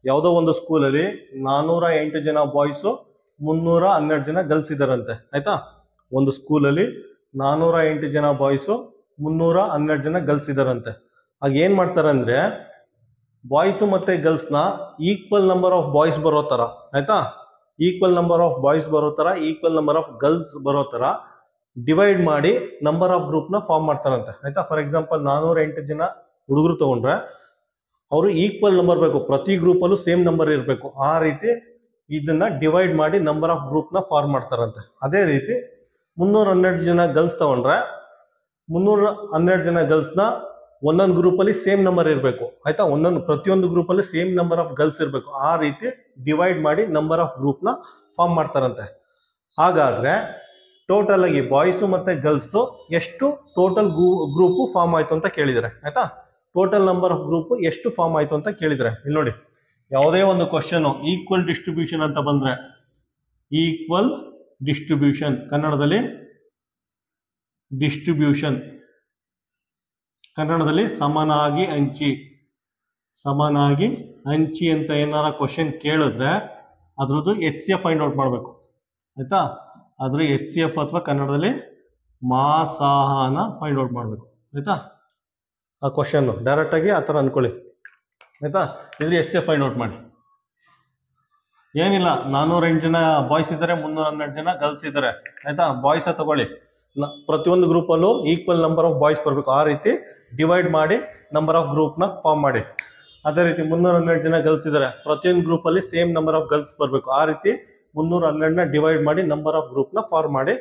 ಯಾವುದೋ ಒಂದು ಸ್ಕೂಲಲ್ಲಿ 408 ಜನ ಬಾಯ್ಸು 312 ಜನ ಗರ್ಲ್ಸ್ ಇದ್ದಾರಂತೆ ಆಯ್ತಾ. ಒಂದು ಸ್ಕೂಲಲ್ಲಿ 408 ಜನ ಬಾಯ್ಸು 312 ಜನ ಗರ್ಲ್ಸ್ ಇದ್ದಾರಂತೆ. ಆಗ ಏನು ಮಾಡ್ತಾರೆ ಅಂದರೆ, ಬಾಯ್ಸು ಮತ್ತು ಗರ್ಲ್ಸ್ನ ಈಕ್ವಲ್ ನಂಬರ್ ಆಫ್ ಬಾಯ್ಸ್ ಬರೋ ಥರ ಆಯ್ತಾ, ಈಕ್ವಲ್ ನಂಬರ್ ಆಫ್ ಬಾಯ್ಸ್ ಬರೋ ಥರ, ಈಕ್ವಲ್ ನಂಬರ್ ಆಫ್ ಗರ್ಲ್ಸ್ ಬರೋ ಥರ ಡಿವೈಡ್ ಮಾಡಿ ನಂಬರ್ ಆಫ್ ಗ್ರೂಪ್ನ ಫಾರ್ಮ್ ಮಾಡ್ತಾರಂತೆ ಆಯ್ತಾ. ಫಾರ್ ಎಕ್ಸಾಂಪಲ್ 408 ಜನ ಹುಡುಗರು ತಗೊಂಡ್ರೆ ಅವರು ಈಕ್ವಲ್ ನಂಬರ್ ಬೇಕು, ಪ್ರತಿ ಗ್ರೂಪಲ್ಲೂ ಸೇಮ್ ನಂಬರ್ ಇರಬೇಕು. ಆ ರೀತಿ ಇದನ್ನ ಡಿವೈಡ್ ಮಾಡಿ ನಂಬರ್ ಆಫ್ ಗ್ರೂಪ್ನ ಫಾರ್ಮ್ ಮಾಡ್ತಾರಂತೆ. ಅದೇ ರೀತಿ 312 ಜನ ಗರ್ಲ್ಸ್ ತಗೊಂಡ್ರೆ 312 ಜನ ಗರ್ಲ್ಸ್ನ ಒಂದೊಂದು ಗ್ರೂಪಲ್ಲಿ ಸೇಮ್ ನಂಬರ್ ಇರಬೇಕು ಆಯ್ತಾ. ಪ್ರತಿಯೊಂದು ಗ್ರೂಪಲ್ಲಿ ಸೇಮ್ ನಂಬರ್ ಆಫ್ ಗರ್ಲ್ಸ್ ಇರಬೇಕು. ಆ ರೀತಿ ಡಿವೈಡ್ ಮಾಡಿ ನಂಬರ್ ಆಫ್ ಗ್ರೂಪ್ನ ಫಾರ್ಮ್ ಮಾಡ್ತಾರಂತೆ. ಹಾಗಾದ್ರೆ ಟೋಟಲ್ ಆಗಿ ಬಾಯ್ಸು ಮತ್ತೆ ಗರ್ಲ್ಸ್ ಎಷ್ಟು ಟೋಟಲ್ ಗ್ರೂಪ್ ಫಾರ್ಮ್ ಆಯ್ತು ಅಂತ ಕೇಳಿದರೆ ಆಯ್ತಾ. ಟೋಟಲ್ ನಂಬರ್ ಆಫ್ ಗ್ರೂಪ್ ಎಷ್ಟು ಫಾರ್ಮ್ ಆಯ್ತು ಅಂತ ಕೇಳಿದರೆ ಇಲ್ಲಿ ನೋಡಿ, ಯಾವುದೇ ಒಂದು ಕ್ವಶನ್ ಈಕ್ವಲ್ ಡಿಸ್ಟ್ರಿಬ್ಯೂಷನ್ ಅಂತ ಬಂದ್ರೆ ಈಕ್ವಲ್ ಡಿಸ್ಟ್ರಿಬ್ಯೂಷನ್, ಕನ್ನಡದಲ್ಲಿ ಡಿಸ್ಟ್ರಿಬ್ಯೂಷನ್, ಕನ್ನಡದಲ್ಲಿ ಸಮನಾಗಿ ಹಂಚಿ, ಸಮನಾಗಿ ಹಂಚಿ ಅಂತ ಏನಾರ ಕ್ವಶನ್ ಕೇಳಿದ್ರೆ ಅದ್ರದ್ದು HCF ಫೈಂಡ್ ಔಟ್ ಮಾಡಬೇಕು ಆಯ್ತಾ. ಅದ್ರ HCF ಅಥವಾ ಕನ್ನಡದಲ್ಲಿ ಮಾಸಾಹನ ಫೈಂಡ್ ಔಟ್ ಮಾಡಬೇಕು ಆಯ್ತಾ. ಆ ಕ್ವಶನ್ ಡೈರೆಕ್ಟ್ ಆಗಿ ಆ ಥರ ಅನ್ಕೊಳ್ಳಿ ಆಯ್ತಾ. ಇದ್ರ HCF ಫೈಂಡ್ ಔಟ್ ಮಾಡಿ. ಏನಿಲ್ಲ, 408 ಜನ ಬಾಯ್ಸ್ ಇದ್ದಾರೆ, 312 ಜನ ಗರ್ಲ್ಸ್ ಇದ್ದಾರೆ ಆಯ್ತಾ. ಬಾಯ್ಸ್ ತಗೊಳ್ಳಿ, ಪ್ರತಿಯೊಂದು ಗ್ರೂಪಲ್ಲೂ ಈಕ್ವಲ್ ನಂಬರ್ ಆಫ್ ಬಾಯ್ಸ್ ಬರಬೇಕು. ಆ ರೀತಿ ಡಿವೈಡ್ ಮಾಡಿ ನಂಬರ್ ಆಫ್ ಗ್ರೂಪ್ನ ಫಾರ್ಮ್ ಮಾಡಿ. ಅದೇ ರೀತಿ 312 ಜನ ಗರ್ಲ್ಸ್ ಇದ್ದಾರೆ, ಪ್ರತಿಯೊಂದು ಗ್ರೂಪಲ್ಲಿ ಸೇಮ್ ನಂಬರ್ ಆಫ್ ಗರ್ಲ್ಸ್ ಬರಬೇಕು. ಆ ರೀತಿ 312ನ ಡಿವೈಡ್ ಮಾಡಿ ನಂಬರ್ ಆಫ್ ಗ್ರೂಪ್ನ ಫಾರ್ಮ್ ಮಾಡಿ.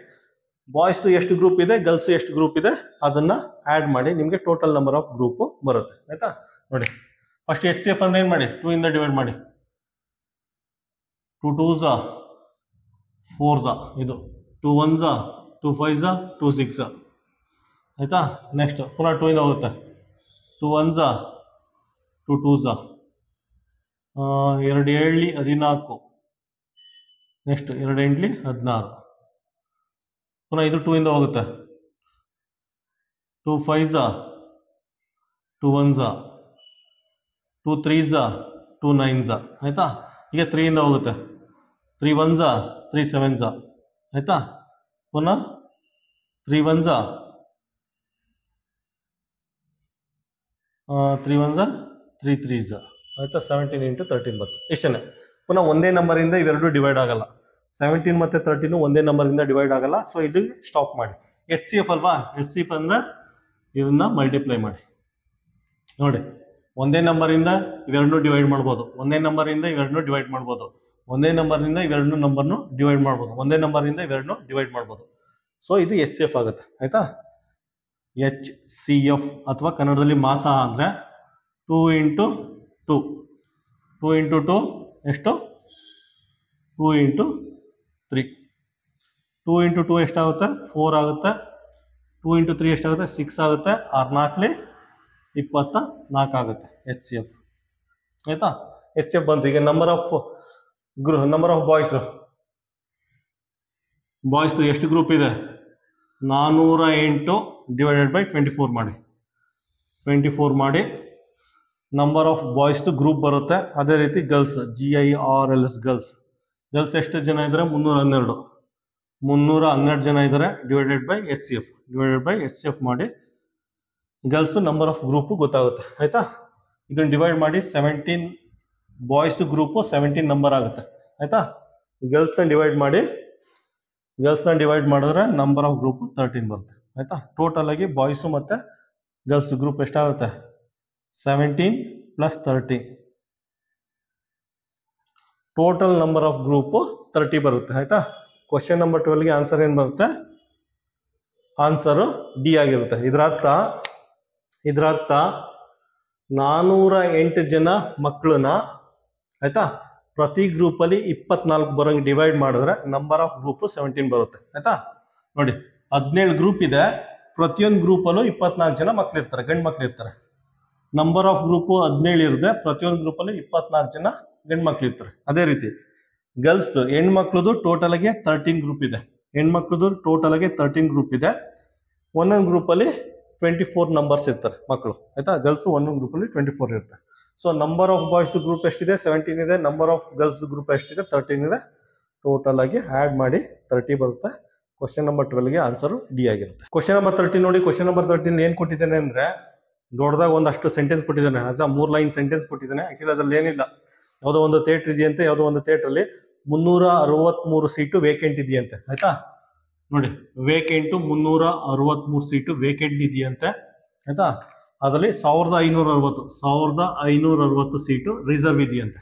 ಬಾಯ್ಸ್ ಎಷ್ಟು ಗ್ರೂಪ್ ಇದೆ, ಗರ್ಲ್ಸ್ ಎಷ್ಟು ಗ್ರೂಪ್ ಇದೆ ಅದನ್ನ ಆಡ್ ಮಾಡಿ, ನಿಮಗೆ ಟೋಟಲ್ ನಂಬರ್ ಆಫ್ ಗ್ರೂಪ್ ಬರುತ್ತೆ ಆಯ್ತಾ. ನೋಡಿ ಫಸ್ಟ್ HCF ಅಂದ್ರೆ ಏನ್ ಮಾಡಿ, 2 ಇಂದ ಡಿವೈಡ್ ಮಾಡಿ. 2 2s 4s, ಇದು 2 1s 2 5s 2 6 ಆಯ್ತಾ. ನೆಕ್ಸ್ಟ್ ಪುನಃ 2 ಇಂದ ಹೋಗುತ್ತೆ, 2 1s 2 2s 2 7 14, ನೆಕ್ಸ್ಟ್ 2 8 16, ಪುನಃ ಇದು 2 ಇಂದ ಹೋಗುತ್ತೆ, 2 5s 2 1s 2 3s 2 9s ಆಯ್ತಾ. ಈಗ 3 ಇಂದ ಹೋಗುತ್ತೆ, 3 1s 3 7s ಆಯ್ತಾ. ಪುನಃ 3 1s 3 1s 3 3s ಆಯ್ತಾ. 17 × 13 ಬರುತ್ತೆ, ಇಷ್ಟೇ. ಪುನಃ ಒಂದೇ ನಂಬರಿಂದ ಇವೆರಡು ಡಿವೈಡ್ ಆಗಲ್ಲ, 17 ಮತ್ತು 13 ಒಂದೇ ನಂಬರಿಂದ ಡಿವೈಡ್ ಆಗಲ್ಲ. ಸೊ ಇದು ಸ್ಟಾಪ್ ಮಾಡಿ. HCF ಅಲ್ವಾ, HCF ಅಂದ್ರೆ ಇದನ್ನ ಮಲ್ಟಿಪ್ಲೈ ಮಾಡಿ. ನೋಡಿ, ಒಂದೇ ನಂಬರಿಂದ ಇವೆರಡನ್ನೂ ಡಿವೈಡ್ ಮಾಡ್ಬೋದು, ಒಂದೇ ನಂಬರಿಂದ ಇವೆರಡನ್ನೂ ಡಿವೈಡ್ ಮಾಡ್ಬೋದು, ಒಂದೇ ನಂಬರಿಂದ ಇವೆರಡನ್ನೂ ನಂಬರ್ನು ಡಿವೈಡ್ ಮಾಡ್ಬೋದು, ಒಂದೇ ನಂಬರಿಂದ ಇವೆರಡನ್ನೂ ಡಿವೈಡ್ ಮಾಡ್ಬೋದು. ಸೊ ಇದು HCF ಆಗುತ್ತೆ ಆಯ್ತಾ. HCF ಅಥವಾ ಕನ್ನಡದಲ್ಲಿ ಮಾಸ ಅಂದರೆ 2 × 2, 2 × 2 ಎಷ್ಟು, 2 × 3, 2 × 2 ಎಷ್ಟಾಗುತ್ತೆ, 4 ಆಗುತ್ತೆ. 2 × 3 ಎಷ್ಟಾಗುತ್ತೆ, 6 ಆಗುತ್ತೆ. 6 4 24 ಆಗುತ್ತೆ HCF ಆಯ್ತಾ. HCF ಬಂತು. ಈಗ ನಂಬರ್ ಆಫ್ ಬಾಯ್ಸ್ ಎಷ್ಟು ಗ್ರೂಪ್ ಇದೆ, 408 ಡಿವೈಡೆಡ್ ಬೈ 24 ಮಾಡಿ, 24 ಮಾಡಿ ನಂಬರ್ ಆಫ್ ಬಾಯ್ಸ್ದು ಗ್ರೂಪ್ ಬರುತ್ತೆ. ಅದೇ ರೀತಿ ಗರ್ಲ್ಸ್ GIRLS ಗರ್ಲ್ಸ್ ಎಷ್ಟು ಜನ ಇದ್ದಾರೆ, 312 ಜನ ಇದ್ದಾರೆ. ಡಿವೈಡೆಡ್ ಬೈ HCF ಮಾಡಿ ಗರ್ಲ್ಸ್ ನಂಬರ್ ಆಫ್ ಗ್ರೂಪ್ ಗೊತ್ತಾಗುತ್ತೆ ಆಯ್ತಾ. ಇದನ್ನ ಡಿವೈಡ್ ಮಾಡಿ 17 ಬಾಯ್ಸ್ದು ಗ್ರೂಪು 17 ನಂಬರ್ ಆಗುತ್ತೆ ಆಯ್ತಾ. ಗರ್ಲ್ಸ್ನ ಡಿವೈಡ್ ಮಾಡಿದ್ರೆ ನಂಬರ್ ಆಫ್ ಗ್ರೂಪ್ 13 ಬರುತ್ತೆ ಆಯ್ತಾ. ಟೋಟಲ್ ಆಗಿ ಬಾಯ್ಸು ಮತ್ತೆ ಗರ್ಲ್ಸ್ ಗ್ರೂಪ್ ಎಷ್ಟಾಗುತ್ತೆ, 17 + 13, ಟೋಟಲ್ ನಂಬರ್ ಆಫ್ ಗ್ರೂಪ್ 30 ಬರುತ್ತೆ ಆಯ್ತಾ. ಕ್ವಶನ್ ನಂಬರ್ 12ಗೆ ಆನ್ಸರ್ ಏನು ಬರುತ್ತೆ, ಆನ್ಸರು ಡಿ ಆಗಿರುತ್ತೆ. ಇದರ ಅರ್ಥ 408 ಜನ ಮಕ್ಕಳನ್ನ ಆಯ್ತಾ ಪ್ರತಿ ಗ್ರೂಪಲ್ಲಿ 24 ಬರೋಂಗೆ ಡಿವೈಡ್ ಮಾಡಿದ್ರೆ ನಂಬರ್ ಆಫ್ ಗ್ರೂಪ್ 17 ಬರುತ್ತೆ ಆಯ್ತಾ. ನೋಡಿ 17 ಗ್ರೂಪ್ ಇದೆ, ಪ್ರತಿಯೊಂದು ಗ್ರೂಪಲ್ಲೂ 24 ಜನ ಮಕ್ಕಳಿರ್ತಾರೆ, ಗಂಡು ಮಕ್ಳು ಇರ್ತಾರೆ. ನಂಬರ್ ಆಫ್ ಗ್ರೂಪ್ 17 ಇರುತ್ತೆ, ಪ್ರತಿಯೊಂದು ಗ್ರೂಪಲ್ಲಿ 24 ಜನ ಗಂಡು ಮಕ್ಳು ಇರ್ತಾರೆ. ಅದೇ ರೀತಿ ಗರ್ಲ್ಸ್ದು ಹೆಣ್ಮಕ್ಳದು ಟೋಟಲ್ ಆಗಿ 13 ಗ್ರೂಪ್ ಇದೆ, ಗ್ರೂಪ್ ಇದೆ. ಒಂದೊಂದು ಗ್ರೂಪಲ್ಲಿ 24 ನಂಬರ್ಸ್ ಇರ್ತಾರೆ ಮಕ್ಕಳು ಆಯ್ತಾ. ಗರ್ಲ್ಸ್ ಒಂದೊಂದು ಗ್ರೂಪಲ್ಲಿ 24 ಇರುತ್ತೆ. ಸೊ ನಂಬರ್ ಆಫ್ ಬಾಯ್ಸ್ದು ಗ್ರೂಪ್ ಎಷ್ಟಿದೆ, 17 ಇದೆ. ನಂಬರ್ ಆಫ್ ಗರ್ಲ್ಸ್ ಗ್ರೂಪ್ ಎಷ್ಟಿದೆ, 13 ಇದೆ. ಟೋಟಲ್ ಆಗಿ ಆ್ಯಡ್ ಮಾಡಿ 30 ಬರುತ್ತೆ. ಕ್ವಶನ್ ನಂಬರ್ 12ಗೆ ಆನ್ಸರು ಡಿ ಆಗಿರುತ್ತೆ. ಕ್ವಶನ್ ನಂಬರ್ 13 ನೋಡಿ. ಕ್ವಶನ್ ನಂಬರ್ 13 ಏನು ಕೊಟ್ಟಿದ್ದೇನೆ ಅಂದರೆ, ದೊಡ್ಡದಾಗ ಒಂದಷ್ಟು ಸೆಂಟೆನ್ಸ್ ಕೊಟ್ಟಿದ್ದಾನೆ, ಅದ 3 ಲೈನ್ ಸೆಂಟೆನ್ಸ್ ಕೊಟ್ಟಿದ್ದಾನೆ. ಆ್ಯಕ್ಚುಲಿ ಅದ್ರಲ್ಲಿ ಏನಿಲ್ಲ, ಯಾವುದೋ ಒಂದು ಥಿಯೇಟ್ರ್ ಇದೆಯಂತೆ, ಯಾವುದೋ ಒಂದು ಥಿಯೇಟ್ರಲ್ಲಿ 363 ಸೀಟು ವೇಕೆಂಟ್ ಇದೆಯಂತೆ ಆಯ್ತಾ. ನೋಡಿ ವೇಕೆಂಟು 363 ಸೀಟು ವೇಕೆಂಟ್ ಇದೆಯಂತೆ ಆಯ್ತಾ. ಅದರಲ್ಲಿ 1560 ಸೀಟು ರಿಸರ್ವ್ ಇದೆಯಂತೆ.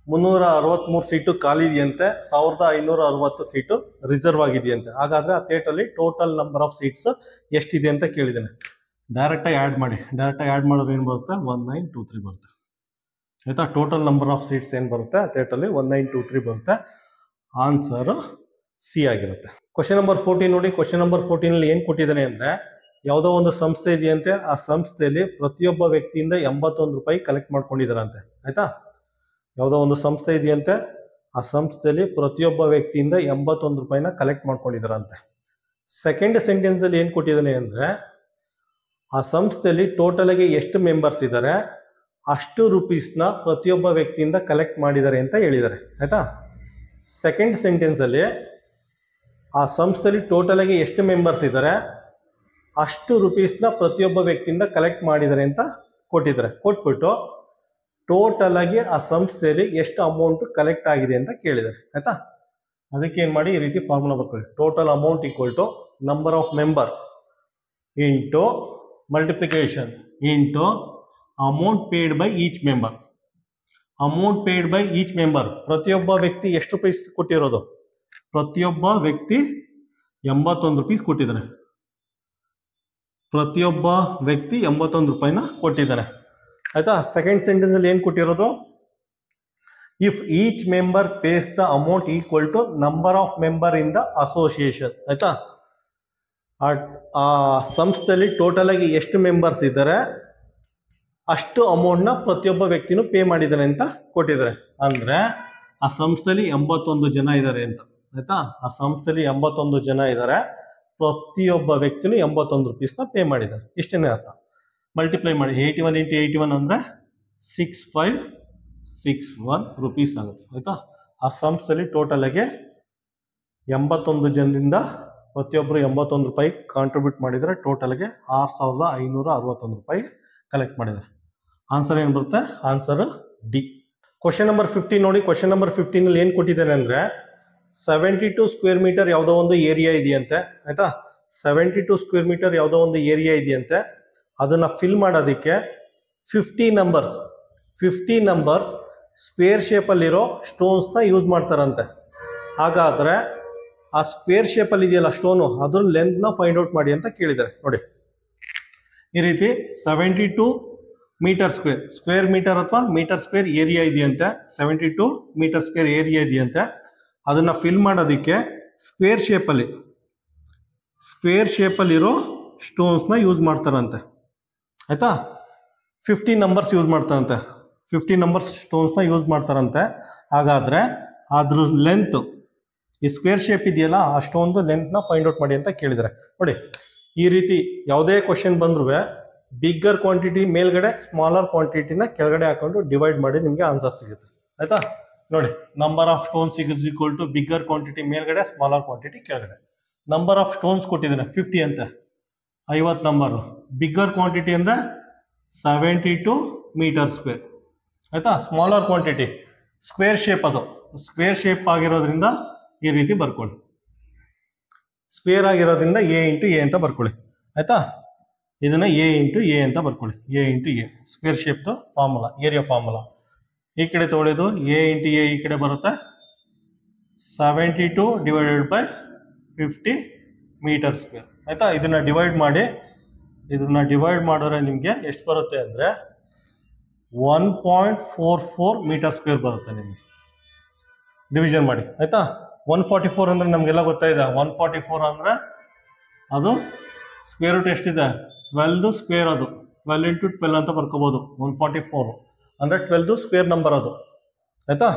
363 ಸೀಟು ಖಾಲಿ ಇದೆಯಂತೆ, 1560 ಸೀಟು ರಿಸರ್ವ್ ಆಗಿದೆಯಂತೆ. ಹಾಗಾದ್ರೆ ಆ ಥಿಯೇಟರಲ್ಲಿ ಟೋಟಲ್ ನಂಬರ್ ಆಫ್ ಸೀಟ್ಸ್ ಎಷ್ಟಿದೆ ಅಂತ ಕೇಳಿದ್ದೇನೆ. ಡೈರೆಕ್ಟಾಗಿ ಆ್ಯಡ್ ಮಾಡಿ. ಡೈರೆಕ್ಟಾಗಿ ಆ್ಯಡ್ ಮಾಡಿದ್ರೆ ಏನು ಬರುತ್ತೆ? 1923 ಬರುತ್ತೆ ಆಯ್ತಾ. ಟೋಟಲ್ ನಂಬರ್ ಆಫ್ ಸೀಟ್ಸ್ ಏನು ಬರುತ್ತೆ ಆ ಥಿಯೇಟರಲ್ಲಿ? 1923 ಬರುತ್ತೆ. ಆನ್ಸರ್ ಸಿ ಆಗಿರುತ್ತೆ. ಕ್ವಶನ್ ನಂಬರ್ 14 ನೋಡಿ. ಕ್ವಶನ್ ನಂಬರ್ 14 ಏನು ಕೊಟ್ಟಿದ್ದಾನೆ ಅಂದರೆ, ಯಾವುದೋ ಒಂದು ಸಂಸ್ಥೆ ಇದೆಯಂತೆ, ಆ ಸಂಸ್ಥೆಯಲ್ಲಿ ಪ್ರತಿಯೊಬ್ಬ ವ್ಯಕ್ತಿಯಿಂದ 81 ರೂಪಾಯಿ ಕಲೆಕ್ಟ್ ಮಾಡ್ಕೊಂಡಿದ್ದಾರಂತೆ ಆಯ್ತಾ. ಯಾವುದೋ ಒಂದು ಸಂಸ್ಥೆ ಇದೆಯಂತೆ, ಆ ಸಂಸ್ಥೆಯಲ್ಲಿ ಪ್ರತಿಯೊಬ್ಬ ವ್ಯಕ್ತಿಯಿಂದ 81 ರೂಪಾಯಿನ ಕಲೆಕ್ಟ್ ಮಾಡ್ಕೊಂಡಿದ್ದಾರಂತೆ. ಸೆಕೆಂಡ್ ಸೆಂಟೆನ್ಸಲ್ಲಿ ಏನು ಕೊಟ್ಟಿದ್ದಾನೆ ಅಂದರೆ, ಆ ಸಂಸ್ಥೆಯಲ್ಲಿ ಟೋಟಲಾಗಿ ಎಷ್ಟು ಮೆಂಬರ್ಸ್ ಇದ್ದಾರೆ ಅಷ್ಟು ರುಪೀಸ್ನ ಪ್ರತಿಯೊಬ್ಬ ವ್ಯಕ್ತಿಯಿಂದ ಕಲೆಕ್ಟ್ ಮಾಡಿದ್ದಾರೆ ಅಂತ ಹೇಳಿದ್ದಾರೆ ಆಯ್ತಾ. ಸೆಕೆಂಡ್ ಸೆಂಟೆನ್ಸಲ್ಲಿ ಆ ಸಂಸ್ಥೆಯಲ್ಲಿ ಟೋಟಲಾಗಿ ಎಷ್ಟು ಮೆಂಬರ್ಸ್ ಇದ್ದಾರೆ ಅಷ್ಟು ರುಪೀಸ್ನ ಪ್ರತಿಯೊಬ್ಬ ವ್ಯಕ್ತಿಯಿಂದ ಕಲೆಕ್ಟ್ ಮಾಡಿದ್ದಾರೆ ಅಂತ ಕೊಟ್ಟಿದ್ದಾರೆ. ಕೊಟ್ಬಿಟ್ಟು ಟೋಟಲ್ ಆಗಿ ಆ ಸಂಸ್ಥೆಯಲ್ಲಿ ಎಷ್ಟು ಅಮೌಂಟ್ ಕಲೆಕ್ಟ್ ಆಗಿದೆ ಅಂತ ಕೇಳಿದ್ದಾರೆ ಆಯ್ತಾ. ಅದಕ್ಕೆ ಏನು ಮಾಡಿ, ಈ ರೀತಿ ಫಾರ್ಮುಲಾ ಬರ್ಕೊಳ್ಳಿ. Total amount equal to number of member into multiplication into amount paid by each member. Amount paid by each member, ಪ್ರತಿಯೊಬ್ಬ ವ್ಯಕ್ತಿ ಎಷ್ಟು ರೂಪಾಯಿ ಕೊಟ್ಟಿರೋದು? ಪ್ರತಿಯೊಬ್ಬ ವ್ಯಕ್ತಿ 81 ರೂಪೀಸ್ ಕೊಟ್ಟಿದ್ದಾರೆ. ಪ್ರತಿಯೊಬ್ಬ ವ್ಯಕ್ತಿ 81 ರೂಪಾಯಿನ ಕೊಟ್ಟಿದ್ದಾರೆ ಆಯ್ತಾ. ಸೆಕೆಂಡ್ ಸೆಂಟೆನ್ಸ್ ಅಲ್ಲಿ ಏನು ಕೊಟ್ಟಿರೋದು? If each member pays the amount equal to number of member in the association ಆಯ್ತಾ. ಆ ಸಂಸ್ಥೆಯಲ್ಲಿ ಟೋಟಲ್ ಆಗಿ ಎಷ್ಟು ಮೆಂಬರ್ಸ್ ಇದ್ದಾರೆ ಅಷ್ಟು ಅಮೌಂಟ್ನ ಪ್ರತಿಯೊಬ್ಬ ವ್ಯಕ್ತಿನೂ ಪೇ ಮಾಡಿದ್ದಾನೆ ಅಂತ ಕೊಟ್ಟಿದ್ದಾರೆ. ಅಂದ್ರೆ ಆ ಸಂಸ್ಥೆಯಲ್ಲಿ 81 ಜನ ಇದ್ದಾರೆ ಅಂತ ಆಯ್ತಾ. ಆ ಸಂಸ್ಥೆಯಲ್ಲಿ 81 ಜನ ಇದ್ದಾರೆ, ಪ್ರತಿಯೊಬ್ಬ ವ್ಯಕ್ತಿನೂ 81 ರೂಪೀಸ್ನ ಪೇ ಮಾಡಿದ್ದಾರೆ. ಇಷ್ಟೇನೇ ಅರ್ಥ. ಮಲ್ಟಿಪ್ಲೈ ಮಾಡಿ. 81 ಇಂಟು 81 ಅಂದರೆ 6561 ರೂಪೀಸ್ ಆಗುತ್ತೆ ಆಯ್ತಾ. ಆ ಸಂಸ್ಥೆಯಲ್ಲಿ ಟೋಟಲ್ ಆಗಿ 81 ಜನರಿಂದ ಪ್ರತಿಯೊಬ್ಬರು 81 ರೂಪಾಯಿ ಕಾಂಟ್ರಿಬ್ಯೂಟ್ ಮಾಡಿದರೆ ಟೋಟಲ್ಗೆ 6561 ರೂಪಾಯಿ ಕಲೆಕ್ಟ್ ಮಾಡಿದ್ದಾರೆ. ಆನ್ಸರ್ ಏನು ಬರುತ್ತೆ? Answer D. ಕ್ವಶನ್ ನಂಬರ್ 15 ನೋಡಿ. ಕ್ವಶನ್ ನಂಬರ್ 15 ಏನು ಕೊಟ್ಟಿದ್ದಾನೆ ಅಂದರೆ, 72 ಸ್ಕ್ವೇರ್ ಮೀಟರ್ ಯಾವುದೋ ಒಂದು ಏರಿಯಾ ಇದೆಯಂತೆ ಆಯ್ತಾ. 72 ಸ್ಕ್ವೇರ್ ಮೀಟರ್ ಯಾವುದೋ ಒಂದು ಏರಿಯಾ ಇದೆಯಂತೆ. ಅದನ್ನು ಫಿಲ್ ಮಾಡೋದಕ್ಕೆ 50 ನಂಬರ್ಸ್ ಸ್ಕ್ವೇರ್ ಶೇಪಲ್ಲಿರೋ ಸ್ಟೋನ್ಸ್ನ ಯೂಸ್ ಮಾಡ್ತಾರಂತೆ. ಹಾಗಾದರೆ ಆ ಸ್ಕ್ವೇರ್ ಶೇಪಲ್ಲಿ ಇದೆಯಲ್ಲ ಸ್ಟೋನು, ಅದ್ರ ಲೆಂತ್ನ ಫೈಂಡ್ ಔಟ್ ಮಾಡಿ ಅಂತ ಕೇಳಿದ್ದಾರೆ. ನೋಡಿ ಈ ರೀತಿ 72 ಮೀಟರ್ ಸ್ಕ್ವೇರ್ ಮೀಟರ್ ಅಥವಾ ಮೀಟರ್ ಸ್ಕ್ವೇರ್ ಏರಿಯಾ ಇದೆಯಂತೆ. 72 ಮೀಟರ್ ಸ್ಕ್ವೇರ್ ಏರಿಯಾ ಇದೆಯಂತೆ. ಅದನ್ನು ಫಿಲ್ ಮಾಡೋದಕ್ಕೆ ಸ್ಕ್ವೇರ್ ಶೇಪಲ್ಲಿರೋ ಸ್ಟೋನ್ಸ್ನ ಯೂಸ್ ಮಾಡ್ತಾರಂತೆ ಆಯ್ತಾ. 50 ನಂಬರ್ಸ್ ಯೂಸ್ ಮಾಡ್ತಾರಂತೆ. 50 ನಂಬರ್ಸ್ ಸ್ಟೋನ್ಸ್ನ ಯೂಸ್ ಮಾಡ್ತಾರಂತೆ. ಹಾಗಾದರೆ ಅದ್ರ ಲೆಂತ್, ಈ ಸ್ಕ್ವೇರ್ ಶೇಪ್ ಇದೆಯಲ್ಲ ಆ ಸ್ಟೋನ್ದು ಲೆಂತ್ನ ಫೈಂಡ್ ಔಟ್ ಮಾಡಿ ಅಂತ ಕೇಳಿದ್ದಾರೆ. ನೋಡಿ ಈ ರೀತಿ ಯಾವುದೇ ಕ್ವಶನ್ ಬಂದ್ರೂ ಬಿಗ್ಗರ್ ಕ್ವಾಂಟಿಟಿ ಮೇಲ್ಗಡೆ, ಸ್ಮಾಲರ್ ಕ್ವಾಂಟಿಟಿನ ಕೆಳಗಡೆ ಹಾಕೊಂಡು ಡಿವೈಡ್ ಮಾಡಿ ನಿಮಗೆ ಆನ್ಸರ್ ಸಿಗುತ್ತೆ ಆಯ್ತಾ. ನೋಡಿ number of stones is equal to bigger quantity ಮೇಲ್ಗಡೆ, ಸ್ಮಾಲರ್ ಕ್ವಾಂಟಿಟಿ ಕೆಳಗಡೆ. ನಂಬರ್ ಆಫ್ ಸ್ಟೋನ್ಸ್ ಕೊಟ್ಟಿದ್ದಾನೆ 50 ಅಂತ, 50 ನಂಬರು. ಬಿಗ್ಗರ್ ಕ್ವಾಂಟಿಟಿ ಅಂದರೆ 72 ಮೀಟರ್ ಸ್ಕ್ವೇರ್ ಆಯ್ತಾ. ಸ್ಮಾಲರ್ ಕ್ವಾಂಟಿಟಿ ಸ್ಕ್ವೇರ್ ಶೇಪ್, ಅದು ಸ್ಕ್ವೇರ್ ಶೇಪ್ ಆಗಿರೋದ್ರಿಂದ ಈ ರೀತಿ ಬರ್ಕೊಳ್ಳಿ. ಸ್ಕ್ವೇರ್ ಆಗಿರೋದ್ರಿಂದ ಎ ಇಂಟು ಎ ಅಂತ ಬರ್ಕೊಳ್ಳಿ ಆಯ್ತಾ. ಇದನ್ನ ಎ ಇಂಟು ಎ ಅಂತ ಬರ್ಕೊಳ್ಳಿ. ಎ ಇಂಟು ಎ ಸ್ಕ್ವೇರ್ ಶೇಪ್ದು ಫಾರ್ಮುಲಾ, ಏರಿಯಾ ಫಾರ್ಮುಲಾ. ಈ ಕಡೆ ತೊಗೊಳ್ಳೋದು ಎ ಇಂಟು ಎ ಈ ಕಡೆ ಬರುತ್ತೆ. 72 ಡಿವೈಡೆಡ್ ಬೈ 50 ಮೀಟರ್ ಸ್ಕ್ವೇರ್ ಆಯ್ತಾ. ಇದನ್ನ ಡಿವೈಡ್ ಮಾಡಿದ್ರೆ ನಿಮಗೆ ಎಷ್ಟು ಬರುತ್ತೆ ಅಂದರೆ 1.44 ಮೀಟರ್ ಸ್ಕ್ವೇರ್ ಬರುತ್ತೆ ನಿಮಗೆ. ಡಿವಿಷನ್ ಮಾಡಿ ಆಯ್ತಾ. 144 ಅಂದರೆ ನಮಗೆಲ್ಲ ಗೊತ್ತಾಯಿದೆ. 144 ಅಂದರೆ ಅದು ಸ್ಕ್ವೇರ್ ರೂಟ್ ಎಷ್ಟಿದೆ? 12 ಸ್ಕ್ವೇರ್. ಅದು 12 ಇಂಟು 12 ಅಂತ ಬರ್ಕೋಬೋದು. 144 ಅಂದರೆ 12 ಸ್ಕ್ವೇರ್ ನಂಬರ್ ಅದು ಆಯ್ತಾ.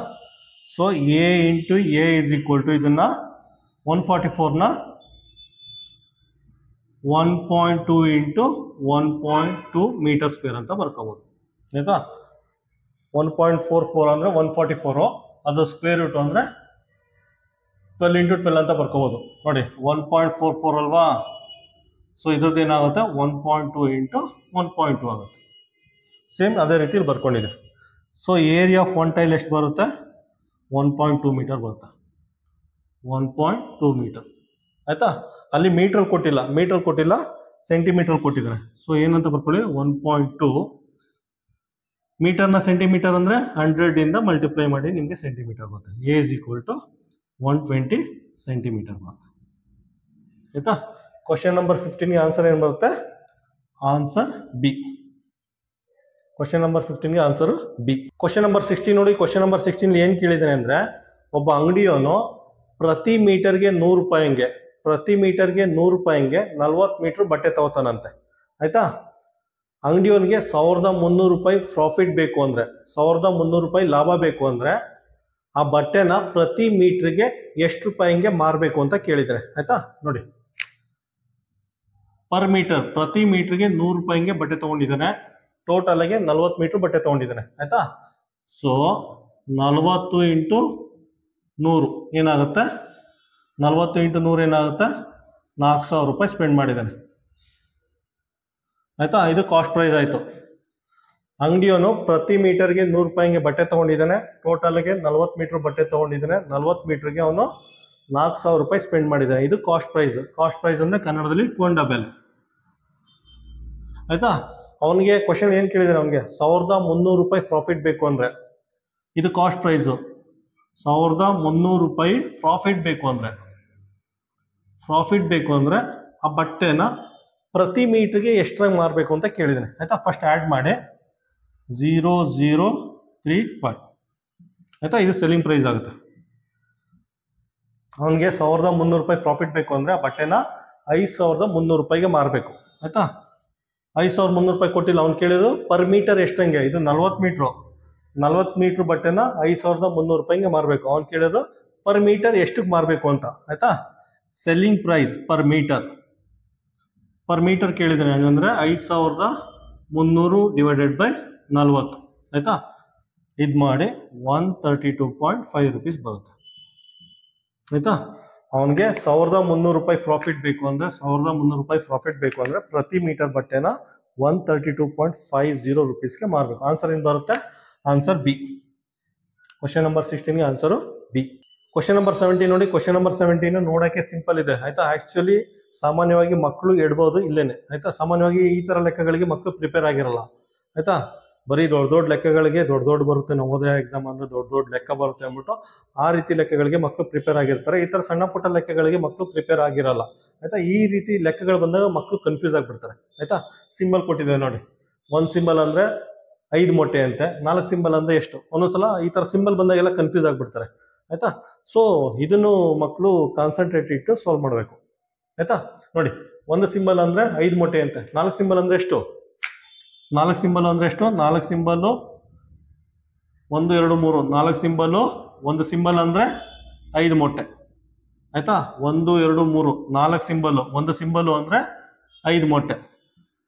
So A into A is equal to ಇದನ್ನು 144ನ 1.2 ಇಂಟು 1.2 ಮೀಟರ್ ಸ್ಕ್ವೇರ್ ಅಂತ ಬರ್ಕೋಬೋದು ಆಯ್ತಾ. 1.44 ಅಂದರೆ 144, ಅದು ಸ್ಕ್ವೇರ್ ರೂಟ್ ಅಂದರೆ 12 ಇಂಟು 12 ಅಂತ ಬರ್ಕೋಬೋದು. ನೋಡಿ 1.44 ಅಲ್ವಾ. ಸೊ ಇದ್ರದ್ದು ಏನಾಗುತ್ತೆ? 1.2 ಇಂಟು 1.2 ಆಗುತ್ತೆ. ಸೇಮ್ ಅದೇ ರೀತಿ ಬರ್ಕೊಂಡಿದೆ. So area of one tile ಎಷ್ಟು ಬರುತ್ತೆ? 1.2 ಮೀಟರ್ ಬರುತ್ತೆ. 1.2 ಮೀಟರ್ ಆಯ್ತಾ. ಅಲ್ಲಿ ಮೀಟರ್ ಕೊಟ್ಟಿಲ್ಲ ಸೆಂಟಿಮೀಟರ್ ಕೊಟ್ಟಿದ್ದಾರೆ. ಸೊ ಏನಂತ ಬರ್ಕೊಳ್ಳಿ 1.2 ಮೀಟರ್ನ ಸೆಂಟಿಮೀಟರ್ ಅಂದರೆ 100 ಇಂದ ಮಲ್ಟಿಪ್ಲೈ ಮಾಡಿ ನಿಮಗೆ ಸೆಂಟಿಮೀಟರ್ ಬರುತ್ತೆ. A is equal to 120 centimetre ಬರುತ್ತೆ ಆಯ್ತಾ. ಕ್ವಶನ್ ನಂಬರ್ 15ಗೆ ಆನ್ಸರ್ ಏನು ಬರುತ್ತೆ? Answer B. ಕ್ವಶನ್ ನಂಬರ್ 15ಗೆ ಆನ್ಸರ್ ಬಿ. ಕ್ವಶನ್ ನಂಬರ್ 16 ನೋಡಿ. ಕ್ವಶನ್ ನಂಬರ್ 16 ಏನು ಕೇಳಿದ್ದಾನೆ ಅಂದರೆ, ಒಬ್ಬ ಅಂಗಡಿಯವನು ಪ್ರತಿ ಮೀಟರ್ಗೆ 100 ರೂಪಾಯಿಗೆ 40 ಮೀಟರ್ ಬಟ್ಟೆ ತಗೋತಾನಂತೆ ಆಯ್ತಾ. ಅಂಗಡಿಯವನಿಗೆ 1300 ರೂಪಾಯಿ ಪ್ರಾಫಿಟ್ ಬೇಕು ಅಂದರೆ, 1300 ರೂಪಾಯಿ ಲಾಭ ಬೇಕು ಅಂದರೆ ಆ ಬಟ್ಟೆನ ಪ್ರತಿ ಮೀಟರ್ಗೆ ಎಷ್ಟು ರೂಪಾಯಿಗೆ ಮಾರಬೇಕು ಅಂತ ಕೇಳಿದರೆ ಆಯ್ತಾ. ನೋಡಿ, ಪರ್ ಮೀಟರ್ ಪ್ರತಿ ಮೀಟರ್ಗೆ 100 ರೂಪಾಯಿಗೆ ಬಟ್ಟೆ ತಗೊಂಡಿದ್ದಾನೆ. ಟೋಟಲ್ ಆಗಿ 40 ಮೀಟರ್ ಬಟ್ಟೆ ತಗೊಂಡಿದ್ದಾನೆ ಆಯ್ತಾ. ಸೊ 40 ಇಂಟು 100 ಏನಾಗುತ್ತೆ? 40 ಇಂಟು 100 ಏನಾಗುತ್ತೆ? 4000 ರೂಪಾಯಿ ಸ್ಪೆಂಡ್ ಮಾಡಿದ್ದಾನೆ ಆಯ್ತಾ. ಇದು ಕಾಸ್ಟ್ ಪ್ರೈಸ್ ಆಯಿತು. ಅಂಗಡಿಯವನು ಪ್ರತಿ ಮೀಟರ್ಗೆ 100 ರೂಪಾಯಿಗೆ ಬಟ್ಟೆ ತಗೊಂಡಿದ್ದಾನೆ. ಟೋಟಲ್ಗೆ 40 ಮೀಟರ್ ಬಟ್ಟೆ ತಗೊಂಡಿದ್ದಾನೆ. 40 ಮೀಟರ್ಗೆ ಅವನು 4000 ರೂಪಾಯಿ ಸ್ಪೆಂಡ್ ಮಾಡಿದ್ದಾನೆ. ಇದು ಕಾಸ್ಟ್ ಪ್ರೈಸ್. ಕಾಸ್ಟ್ ಪ್ರೈಸ್ ಅಂದರೆ ಕನ್ನಡದಲ್ಲಿ ಕೊಂಡ ಬೆಲೆ ಆಯ್ತಾ. ಅವನಿಗೆ ಕ್ವಶನ್ ಏನು ಕೇಳಿದಾರೆ? ಅವನಿಗೆ 1300 ರೂಪಾಯಿ ಪ್ರಾಫಿಟ್ ಬೇಕು ಅಂದರೆ, ಇದು ಕಾಸ್ಟ್ ಪ್ರೈಸು. 1300 ರೂಪಾಯಿ ಪ್ರಾಫಿಟ್ ಬೇಕು ಅಂದರೆ ಆ ಬಟ್ಟೆನ ಪ್ರತಿ ಮೀಟರ್ಗೆ ಎಷ್ಟ್ರಾಗಿ ಮಾರಬೇಕು ಅಂತ ಕೇಳಿದ್ದಾನೆ ಆಯ್ತಾ. ಫಸ್ಟ್ ಆ್ಯಡ್ ಮಾಡಿ 0035 ಆಯ್ತಾ. ಇದು ಸೆಲ್ಲಿಂಗ್ ಪ್ರೈಸ್ ಆಗುತ್ತೆ. ಅವನಿಗೆ 1300 ರೂಪಾಯಿ ಪ್ರಾಫಿಟ್ ಬೇಕು ಅಂದರೆ ಆ ಬಟ್ಟೆನ 5300 ರೂಪಾಯಿಗೆ ಮಾರಬೇಕು ಆಯ್ತಾ. 5300 ರೂಪಾಯಿ ಕೊಟ್ಟಿಲ್ಲ. ಅವ್ನು ಕೇಳಿದ್ರು ಪರ್ ಮೀಟರ್ ಎಷ್ಟಂಗೆ? ಇದು 40 ಮೀಟರ್ ಬಟ್ಟೆನ 5300 ರೂಪಾಯಿಗೆ ಮಾರಬೇಕು. ಅವ್ನು ಕೇಳಿದ್ರು ಪರ್ ಮೀಟರ್ ಎಷ್ಟಕ್ಕೆ ಮಾರಬೇಕು ಅಂತ ಆಯ್ತಾ. ಸೆಲ್ಲಿಂಗ್ ಪ್ರೈಸ್ ಪರ್ ಮೀಟರ್ ಕೇಳಿದ್ದಾನೆ. ಹಂಗಂದ್ರೆ 5300 ಡಿವೈಡೆಡ್ ಬೈ 40 ಆಯ್ತಾ. ಇದು ಮಾಡಿ 132.5 ರೂಪೀಸ್ ಬರುತ್ತೆ ಆಯ್ತಾ. ಅವನಿಗೆ 1300 ರೂಪಾಯಿ ಪ್ರಾಫಿಟ್ ಬೇಕು ಅಂದರೆ, 1300 ರೂಪಾಯಿ ಪ್ರಾಫಿಟ್ ಬೇಕು ಅಂದರೆ ಪ್ರತಿ ಮೀಟರ್ ಬಟ್ಟೆನ 132.50 ರೂಪೀಸ್ಗೆ ಮಾರಬೇಕು. ಆನ್ಸರ್ ಏನು ಬರುತ್ತೆ? Answer B. ಕ್ವಶನ್ ನಂಬರ್ 16ಗೆ ಆನ್ಸರು ಬಿ. ಕ್ವಶನ್ ನಂಬರ್ 17 ನೋಡಿ. ಕ್ವಶನ್ ನಂಬರ್ 17 ನೋಡೋಕ್ಕೆ ಸಿಂಪಲ್ ಇದೆ ಆಯ್ತಾ. ಆ್ಯಕ್ಚುಲಿ ಸಾಮಾನ್ಯವಾಗಿ ಮಕ್ಕಳು ಇಡ್ಬೋದು ಇಲ್ಲೇನೆ ಆಯ್ತಾ. ಸಾಮಾನ್ಯವಾಗಿ ಈ ಥರ ಲೆಕ್ಕಗಳಿಗೆ ಮಕ್ಕಳು ಪ್ರಿಪೇರ್ ಆಗಿರಲ್ಲ ಆಯ್ತಾ. ಬರೀ ದೊಡ್ಡ ಲೆಕ್ಕಗಳಿಗೆ ದೊಡ್ಡ ಬರುತ್ತೆ. ನವೋದಯ ಎಕ್ಸಾಮ್ ಅಂದರೆ ದೊಡ್ಡ ಲೆಕ್ಕ ಬರುತ್ತೆ ಅಂದ್ಬಿಟ್ಟು ಆ ರೀತಿ ಲೆಕ್ಕಗಳಿಗೆ ಮಕ್ಕಳು ಪ್ರಿಪೇರ್ ಆಗಿರ್ತಾರೆ. ಈ ಥರ ಸಣ್ಣ ಪುಟ್ಟ ಲೆಕ್ಕಗಳಿಗೆ ಮಕ್ಕಳು ಪ್ರಿಪೇರ್ ಆಗಿರಲ್ಲ ಆಯ್ತಾ. ಈ ರೀತಿ ಲೆಕ್ಕಗಳು ಬಂದಾಗ ಮಕ್ಕಳು ಕನ್ಫ್ಯೂಸ್ ಆಗಿಬಿಡ್ತಾರೆ ಆಯ್ತಾ. ಸಿಂಬಲ್ ಕೊಟ್ಟಿದೆ ನೋಡಿ. 1 ಸಿಂಬಲ್ ಅಂದರೆ 5 ಮೊಟ್ಟೆ ಅಂತೆ, 4 ಸಿಂಬಲ್ ಅಂದರೆ ಎಷ್ಟು? ಒಂದೊಂದ್ಸಲ ಈ ಥರ ಸಿಂಬಲ್ ಬಂದಾಗೆಲ್ಲ ಕನ್ಫ್ಯೂಸ್ ಆಗಿಬಿಡ್ತಾರೆ ಆಯ್ತಾ. ಸೊ ಇದನ್ನು ಮಕ್ಕಳು ಕಾನ್ಸಂಟ್ರೇಟ್ ಇಟ್ಟು ಸಾಲ್ವ್ ಮಾಡಬೇಕು ಆಯ್ತಾ. ನೋಡಿ, 1 ಸಿಂಬಲ್ ಅಂದರೆ 5 ಮೊಟ್ಟೆ ಅಂತೆ. 4 ಸಿಂಬಲ್ ಅಂದರೆ ಎಷ್ಟು? 4 ಸಿಂಬಲ್ ಅಂದರೆ ಎಷ್ಟು? 4 ಸಿಂಬಲ್ಲು 1 2 3 4 ಸಿಂಬಲ್ಲು. 1 ಸಿಂಬಲ್ ಅಂದರೆ 5 ಮೊಟ್ಟೆ ಆಯ್ತಾ. 1 2 3 4 ಸಿಂಬಲ್ಲು. 1 ಸಿಂಬಲ್ಲು ಅಂದರೆ 5 ಮೊಟ್ಟೆ.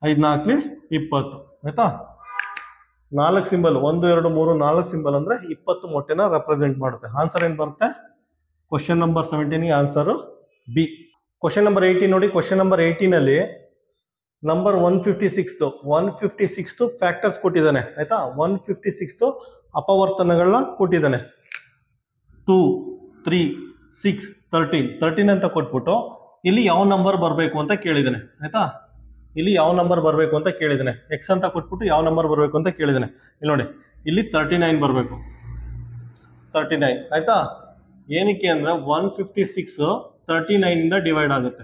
5 4 20 ಆಯ್ತಾ. 4 ಸಿಂಬಲ್ 1 2 3 4 ಸಿಂಬಲ್ ಅಂದರೆ 20 ಮೊಟ್ಟೆನ ರೆಪ್ರೆಸೆಂಟ್ ಮಾಡುತ್ತೆ. ಆನ್ಸರ್ ಏನು ಬರುತ್ತೆ? ಕ್ವಶನ್ ನಂಬರ್ 17ಗೆ ಆನ್ಸರು ಬಿ. ಕ್ವಶನ್ ನಂಬರ್ 18 ನೋಡಿ. ಕ್ವಶನ್ ನಂಬರ್ 18ನಲ್ಲಿ ನಂಬರ್ 156 ಫ್ಯಾಕ್ಟರ್ಸ್ ಕೊಟ್ಟಿದ್ದಾನೆ ಆಯ್ತಾ. 156 ಅಪವರ್ತನಗಳನ್ನ ಕೊಟ್ಟಿದ್ದಾನೆ. 2 3 6 13 ಅಂತ ಕೊಟ್ಬಿಟ್ಟು ಇಲ್ಲಿ ಯಾವ ನಂಬರ್ ಬರಬೇಕು ಅಂತ ಕೇಳಿದ್ದಾನೆ ಆಯ್ತಾ. ಇಲ್ಲಿ ಯಾವ ನಂಬರ್ ಬರಬೇಕು ಅಂತ ಕೇಳಿದ್ದಾನೆ. ಎಕ್ಸ್ ಅಂತ ಕೊಟ್ಬಿಟ್ಟು ಯಾವ ನಂಬರ್ ಬರಬೇಕು ಅಂತ ಕೇಳಿದ್ದಾನೆ. ಇಲ್ಲಿ ನೋಡಿ, ಇಲ್ಲಿ 39 ಬರಬೇಕು. 39 ಆಯ್ತಾ. ಏನಕ್ಕೆ ಅಂದರೆ 156 39 ಇಂದ ಡಿವೈಡ್ ಆಗುತ್ತೆ.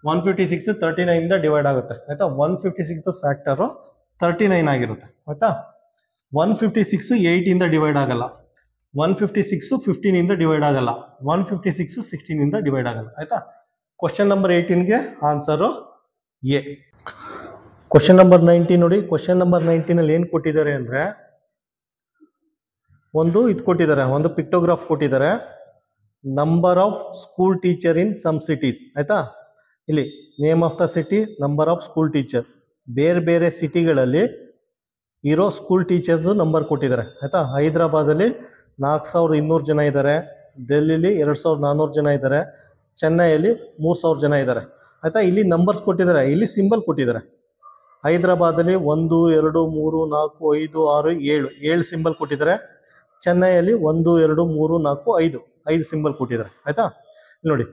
156 39 ಇಂದ ಡಿವೈಡ್ ಆಗುತ್ತೆ ಆಯ್ತಾ. 156 ಫ್ಯಾಕ್ಟರು 39 ಆಗಿರುತ್ತೆ ಆಯ್ತಾ. 156 8 ಇಂದ ಡಿವೈಡ್ ಆಗಲ್ಲ. 156 15 ಇಂದ ಡಿವೈಡ್ ಆಗಲ್ಲ. 156 16 ಇಂದ ಡಿವೈಡ್ ಆಗಲ್ಲ ಆಯ್ತಾ. ಕ್ವಶನ್ ನಂಬರ್ 18ಗೆ ಆನ್ಸರು ಎ. ಕ್ವಶನ್ ನಂಬರ್ 19 ನೋಡಿ. ಕ್ವಶನ್ ನಂಬರ್ 19ನಲ್ಲಿ ಏನು ಕೊಟ್ಟಿದ್ದಾರೆ ಅಂದರೆ, ಒಂದು ಇದು ಕೊಟ್ಟಿದ್ದಾರೆ, ಒಂದು ಪಿಕ್ಟೋಗ್ರಾಫ್ ಕೊಟ್ಟಿದ್ದಾರೆ. Number of school teacher in some cities ಆಯ್ತಾ. ಇಲ್ಲಿ name of the city, number of school teacher, ಬೇರೆ ಬೇರೆ ಸಿಟಿಗಳಲ್ಲಿ ಇರೋ ಸ್ಕೂಲ್ ಟೀಚರ್ಸ್ದು ನಂಬರ್ ಕೊಟ್ಟಿದ್ದಾರೆ ಆಯ್ತಾ. ಹೈದರಾಬಾದಲ್ಲಿ 4200 ಜನ ಇದ್ದಾರೆ. ಡೆಲ್ಲಿಲಿ 2400 ಜನ ಇದ್ದಾರೆ. ಚೆನ್ನೈಯಲ್ಲಿ 3000 ಜನ ಇದ್ದಾರೆ ಆಯ್ತಾ. ಇಲ್ಲಿ ನಂಬರ್ಸ್ ಕೊಟ್ಟಿದ್ದಾರೆ, ಇಲ್ಲಿ ಸಿಂಬಲ್ ಕೊಟ್ಟಿದ್ದಾರೆ. ಹೈದರಾಬಾದಲ್ಲಿ 1 2 3 4 5 6 7 ಸಿಂಬಲ್ ಕೊಟ್ಟಿದ್ದಾರೆ. ಚೆನ್ನೈಯಲ್ಲಿ 1 2 3 4 5 5 ಸಿಂಬಲ್ ಕೊಟ್ಟಿದ್ದಾರೆ ಆಯಿತಾ. ನೋಡಿ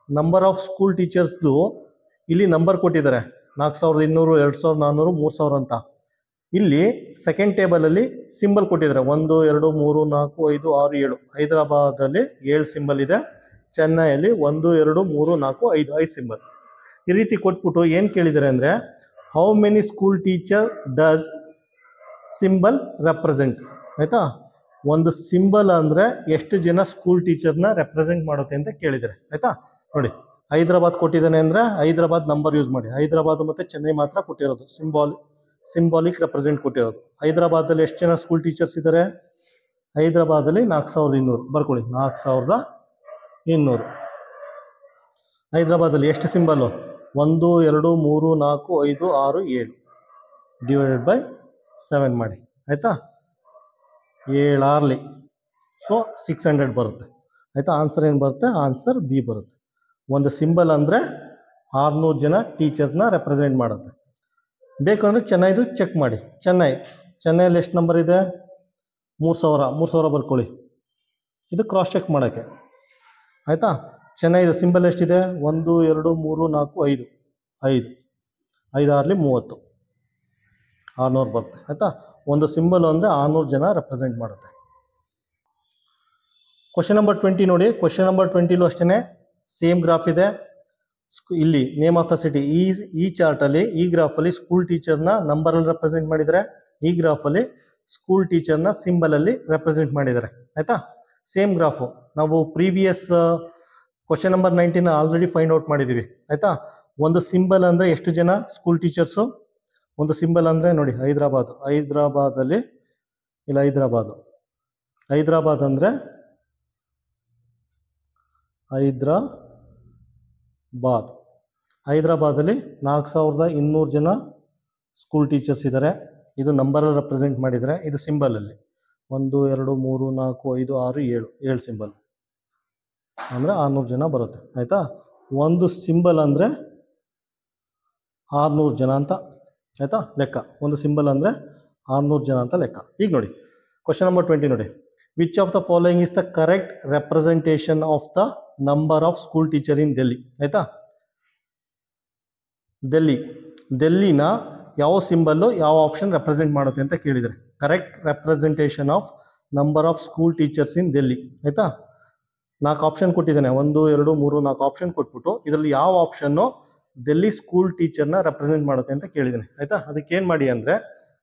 ನಂಬರ್ ಆಫ್ ಸ್ಕೂಲ್ ಟೀಚರ್ಸ್ದು ಇಲ್ಲಿ ನಂಬರ್ ಕೊಟ್ಟಿದ್ದಾರೆ 4200, 2400, 3000 ಅಂತ. ಇಲ್ಲಿ ಸೆಕೆಂಡ್ ಟೇಬಲಲ್ಲಿ ಸಿಂಬಲ್ ಕೊಟ್ಟಿದ್ದಾರೆ 1 2 3 4 5 6 7. ಹೈದರಾಬಾದಲ್ಲಿ 7 ಸಿಂಬಲ್ ಇದೆ, ಚೆನ್ನೈಯಲ್ಲಿ 1 2 3 4 5 ಸಿಂಬಲ್. ಈ ರೀತಿ ಕೊಟ್ಬಿಟ್ಟು ಏನು ಕೇಳಿದ್ದಾರೆ ಅಂದರೆ how many school teacher does symbol represent ಆಯಿತಾ. ಒಂದು ಸಿಂಬಲ್ ಅಂದರೆ ಎಷ್ಟು ಜನ ಸ್ಕೂಲ್ ಟೀಚರ್ನ ರೆಪ್ರೆಸೆಂಟ್ ಮಾಡುತ್ತೆ ಅಂತ ಕೇಳಿದ್ದಾರೆ ಆಯಿತಾ. ನೋಡಿ ಹೈದರಾಬಾದ್ ಕೊಟ್ಟಿದ್ದಾನೆ ಅಂದರೆ ಹೈದರಾಬಾದ್ ನಂಬರ್ ಯೂಸ್ ಮಾಡಿ. ಹೈದರಾಬಾದ್ ಮತ್ತು ಚೆನ್ನೈ ಮಾತ್ರ ಕೊಟ್ಟಿರೋದು ಸಿಂಬಾಲಿಕ್ ರೆಪ್ರೆಸೆಂಟ್ ಕೊಟ್ಟಿರೋದು. ಹೈದರಾಬಾದಲ್ಲಿ ಎಷ್ಟು ಜನ ಸ್ಕೂಲ್ ಟೀಚರ್ಸ್ ಇದ್ದಾರೆ? ಹೈದರಾಬಾದಲ್ಲಿ 4200 ಬರ್ಕೊಳ್ಳಿ, 4200. ಹೈದರಾಬಾದಲ್ಲಿ ಎಷ್ಟು ಸಿಂಬಲ್ಲು? 1 2 3 4 5 6 7 ಡಿವೈಡೆಡ್ ಬೈ 7 ಮಾಡಿ ಆಯಿತಾ. 7 6 ಸೊ 600 ಬರುತ್ತೆ ಆಯಿತಾ. ಆನ್ಸರ್ ಏನು ಬರುತ್ತೆ? ಆನ್ಸರ್ ಬಿ ಬರುತ್ತೆ. ಒಂದು ಸಿಂಬಲ್ ಅಂದರೆ 600 ಜನ ಟೀಚರ್ಸ್ನ ರೆಪ್ರೆಸೆಂಟ್ ಮಾಡುತ್ತೆ. ಬೇಕಂದರೆ ಚೆನ್ನೈದು ಚೆಕ್ ಮಾಡಿ. ಚೆನ್ನೈಯಲ್ಲಿ ಎಷ್ಟು ನಂಬರ್ ಇದೆ? 3000 ಬರ್ಕೊಳ್ಳಿ, ಇದು ಕ್ರಾಸ್ ಚೆಕ್ ಮಾಡೋಕ್ಕೆ ಆಯಿತಾ. ಚೆನ್ನೈದು ಸಿಂಬಲ್ ಎಷ್ಟಿದೆ? 1 2 3 4 5 5 6 30, 600 ಬರುತ್ತೆ ಆಯಿತಾ. ಒಂದು ಸಿಂಬಲ್ ಅಂದರೆ 600 ಜನ ರೆಪ್ರೆಸೆಂಟ್ ಮಾಡುತ್ತೆ. ಕ್ವಶನ್ ನಂಬರ್ 20 ನೋಡಿ. ಕ್ವಶನ್ ನಂಬರ್ 20ಲೂ ಅಷ್ಟೇ ಸೇಮ್ ಗ್ರಾಫ್ ಇದೆ. ಇಲ್ಲಿ ನೇಮ್ ಆಫ್ ದ ಸಿಟಿ, ಈ ಚಾರ್ಟಲ್ಲಿ ಈ ಗ್ರಾಫಲ್ಲಿ ಸ್ಕೂಲ್ ಟೀಚರ್ನ ನಂಬರಲ್ಲಿ ರೆಪ್ರೆಸೆಂಟ್ ಮಾಡಿದ್ದಾರೆ, ಈ ಗ್ರಾಫಲ್ಲಿ ಸ್ಕೂಲ್ ಟೀಚರ್ನ ಸಿಂಬಲಲ್ಲಿ ರೆಪ್ರೆಸೆಂಟ್ ಮಾಡಿದ್ದಾರೆ ಆಯಿತಾ. ಸೇಮ್ ಗ್ರಾಫು ನಾವು previous question number 19 already find out ಮಾಡಿದ್ದೀವಿ ಆಯಿತಾ. ಒಂದು ಸಿಂಬಲ್ ಅಂದರೆ ಎಷ್ಟು ಜನ ಸ್ಕೂಲ್ ಟೀಚರ್ಸು? ಒಂದು ಸಿಂಬಲ್ ಅಂದರೆ ನೋಡಿ ಹೈದರಾಬಾದಲ್ಲಿ ಇಲ್ಲ ಹೈದರಾಬಾದ್ ಅಂದರೆ ಹೈದರಾಬಾದಲ್ಲಿ 4200 ಜನ ಸ್ಕೂಲ್ ಟೀಚರ್ಸ್ ಇದ್ದಾರೆ. ಇದು ನಂಬರಲ್ಲಿ ರೆಪ್ರೆಸೆಂಟ್ ಮಾಡಿದರೆ, ಇದು ಸಿಂಬಲಲ್ಲಿ 1 2 3 4 5 6 7 ಸಿಂಬಲ್ ಅಂದರೆ 600 ಜನ ಬರುತ್ತೆ ಆಯಿತಾ. ಒಂದು ಸಿಂಬಲ್ ಅಂದರೆ 600 ಜನ ಅಂತ ಆಯಿತಾ ಲೆಕ್ಕ. ಒಂದು ಸಿಂಬಲ್ ಅಂದರೆ 600 ಜನ ಅಂತ ಲೆಕ್ಕ. ಈಗ ನೋಡಿ ಕ್ವಶನ್ ನಂಬರ್ 20 ನೋಡಿ. Which of the following is the correct representation of the number of school teacher ಇನ್ ಡೆಲ್ಲಿ ಆಯಿತಾ. ಡೆಲ್ಲಿನ ಯಾವ ಸಿಂಬಲ್ಲು ಯಾವ ಆಪ್ಷನ್ ರೆಪ್ರೆಸೆಂಟ್ ಮಾಡುತ್ತೆ ಅಂತ ಕೇಳಿದರೆ. Correct representation of number of school teachers ಇನ್ ಡೆಲ್ಲಿ ಆಯಿತಾ. 4 ಆಪ್ಷನ್ ಕೊಟ್ಟಿದ್ದಾನೆ, 1 2 3 4 ಆಪ್ಷನ್ ಕೊಟ್ಬಿಟ್ಟು ಇದರಲ್ಲಿ ಯಾವ ಆಪ್ಷನ್ನು ಡೆಲ್ಲಿ ಸ್ಕೂಲ್ ಟೀಚರ್ನ ರೆಪ್ರೆಸೆಂಟ್ ಮಾಡುತ್ತೆ ಅಂತ ಕೇಳಿದ್ದೀನಿ ಆಯಿತಾ. ಅದಕ್ಕೆ ಏನು ಮಾಡಿ ಅಂದರೆ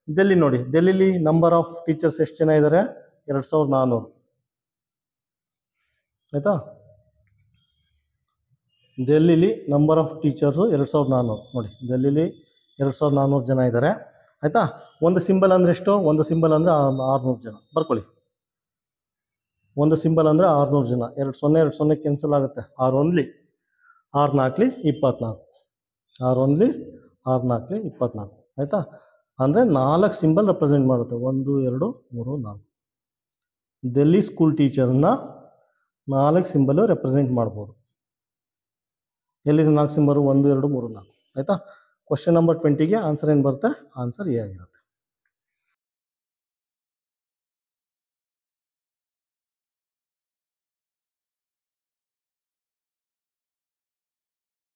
ಡೆಲ್ಲಿ ನೋಡಿ, ಡೆಲ್ಲಿಲಿ ನಂಬರ್ ಆಫ್ ಟೀಚರ್ಸ್ ಎಷ್ಟು ಜನ ಇದ್ದಾರೆ? 2400 ಆಯಿತಾ. ಡೆಲ್ಲಿಲಿ ನಂಬರ್ ಆಫ್ ಟೀಚರ್ಸು 2400 ನೋಡಿ, ಡೆಲ್ಲಿಲಿ 2400 ಜನ ಇದ್ದಾರೆ ಆಯಿತಾ. ಒಂದು ಸಿಂಬಲ್ ಅಂದರೆ ಎಷ್ಟು? ಒಂದು ಸಿಂಬಲ್ ಅಂದರೆ 600 ಜನ ಬರ್ಕೊಳ್ಳಿ. ಒಂದು ಸಿಂಬಲ್ ಅಂದರೆ 600 ಜನ. 2 0 ಕ್ಯಾನ್ಸಲ್ ಆಗುತ್ತೆ. 6 1 6 4 24, 6 1 6 4 24 ಆಯಿತಾ. ಅಂದರೆ 4 ಸಿಂಬಲ್ ರೆಪ್ರೆಸೆಂಟ್ ಮಾಡುತ್ತೆ, 1 2 3 4. ಡೆಲ್ಲಿ ಸ್ಕೂಲ್ ಟೀಚರ್ನ 4 ಸಿಂಬಲ್ ರೆಪ್ರೆಸೆಂಟ್ ಮಾಡ್ಬೋದು. ಎಲ್ಲಿದೆ 4 ಸಿಂಬಲ್? 1 2 3 4 ಆಯಿತಾ. ಕ್ವಶನ್ ನಂಬರ್ 20ಗೆ ಆನ್ಸರ್ ಏನು ಬರುತ್ತೆ? ಆನ್ಸರ್ ಎ ಆಗಿರುತ್ತೆ.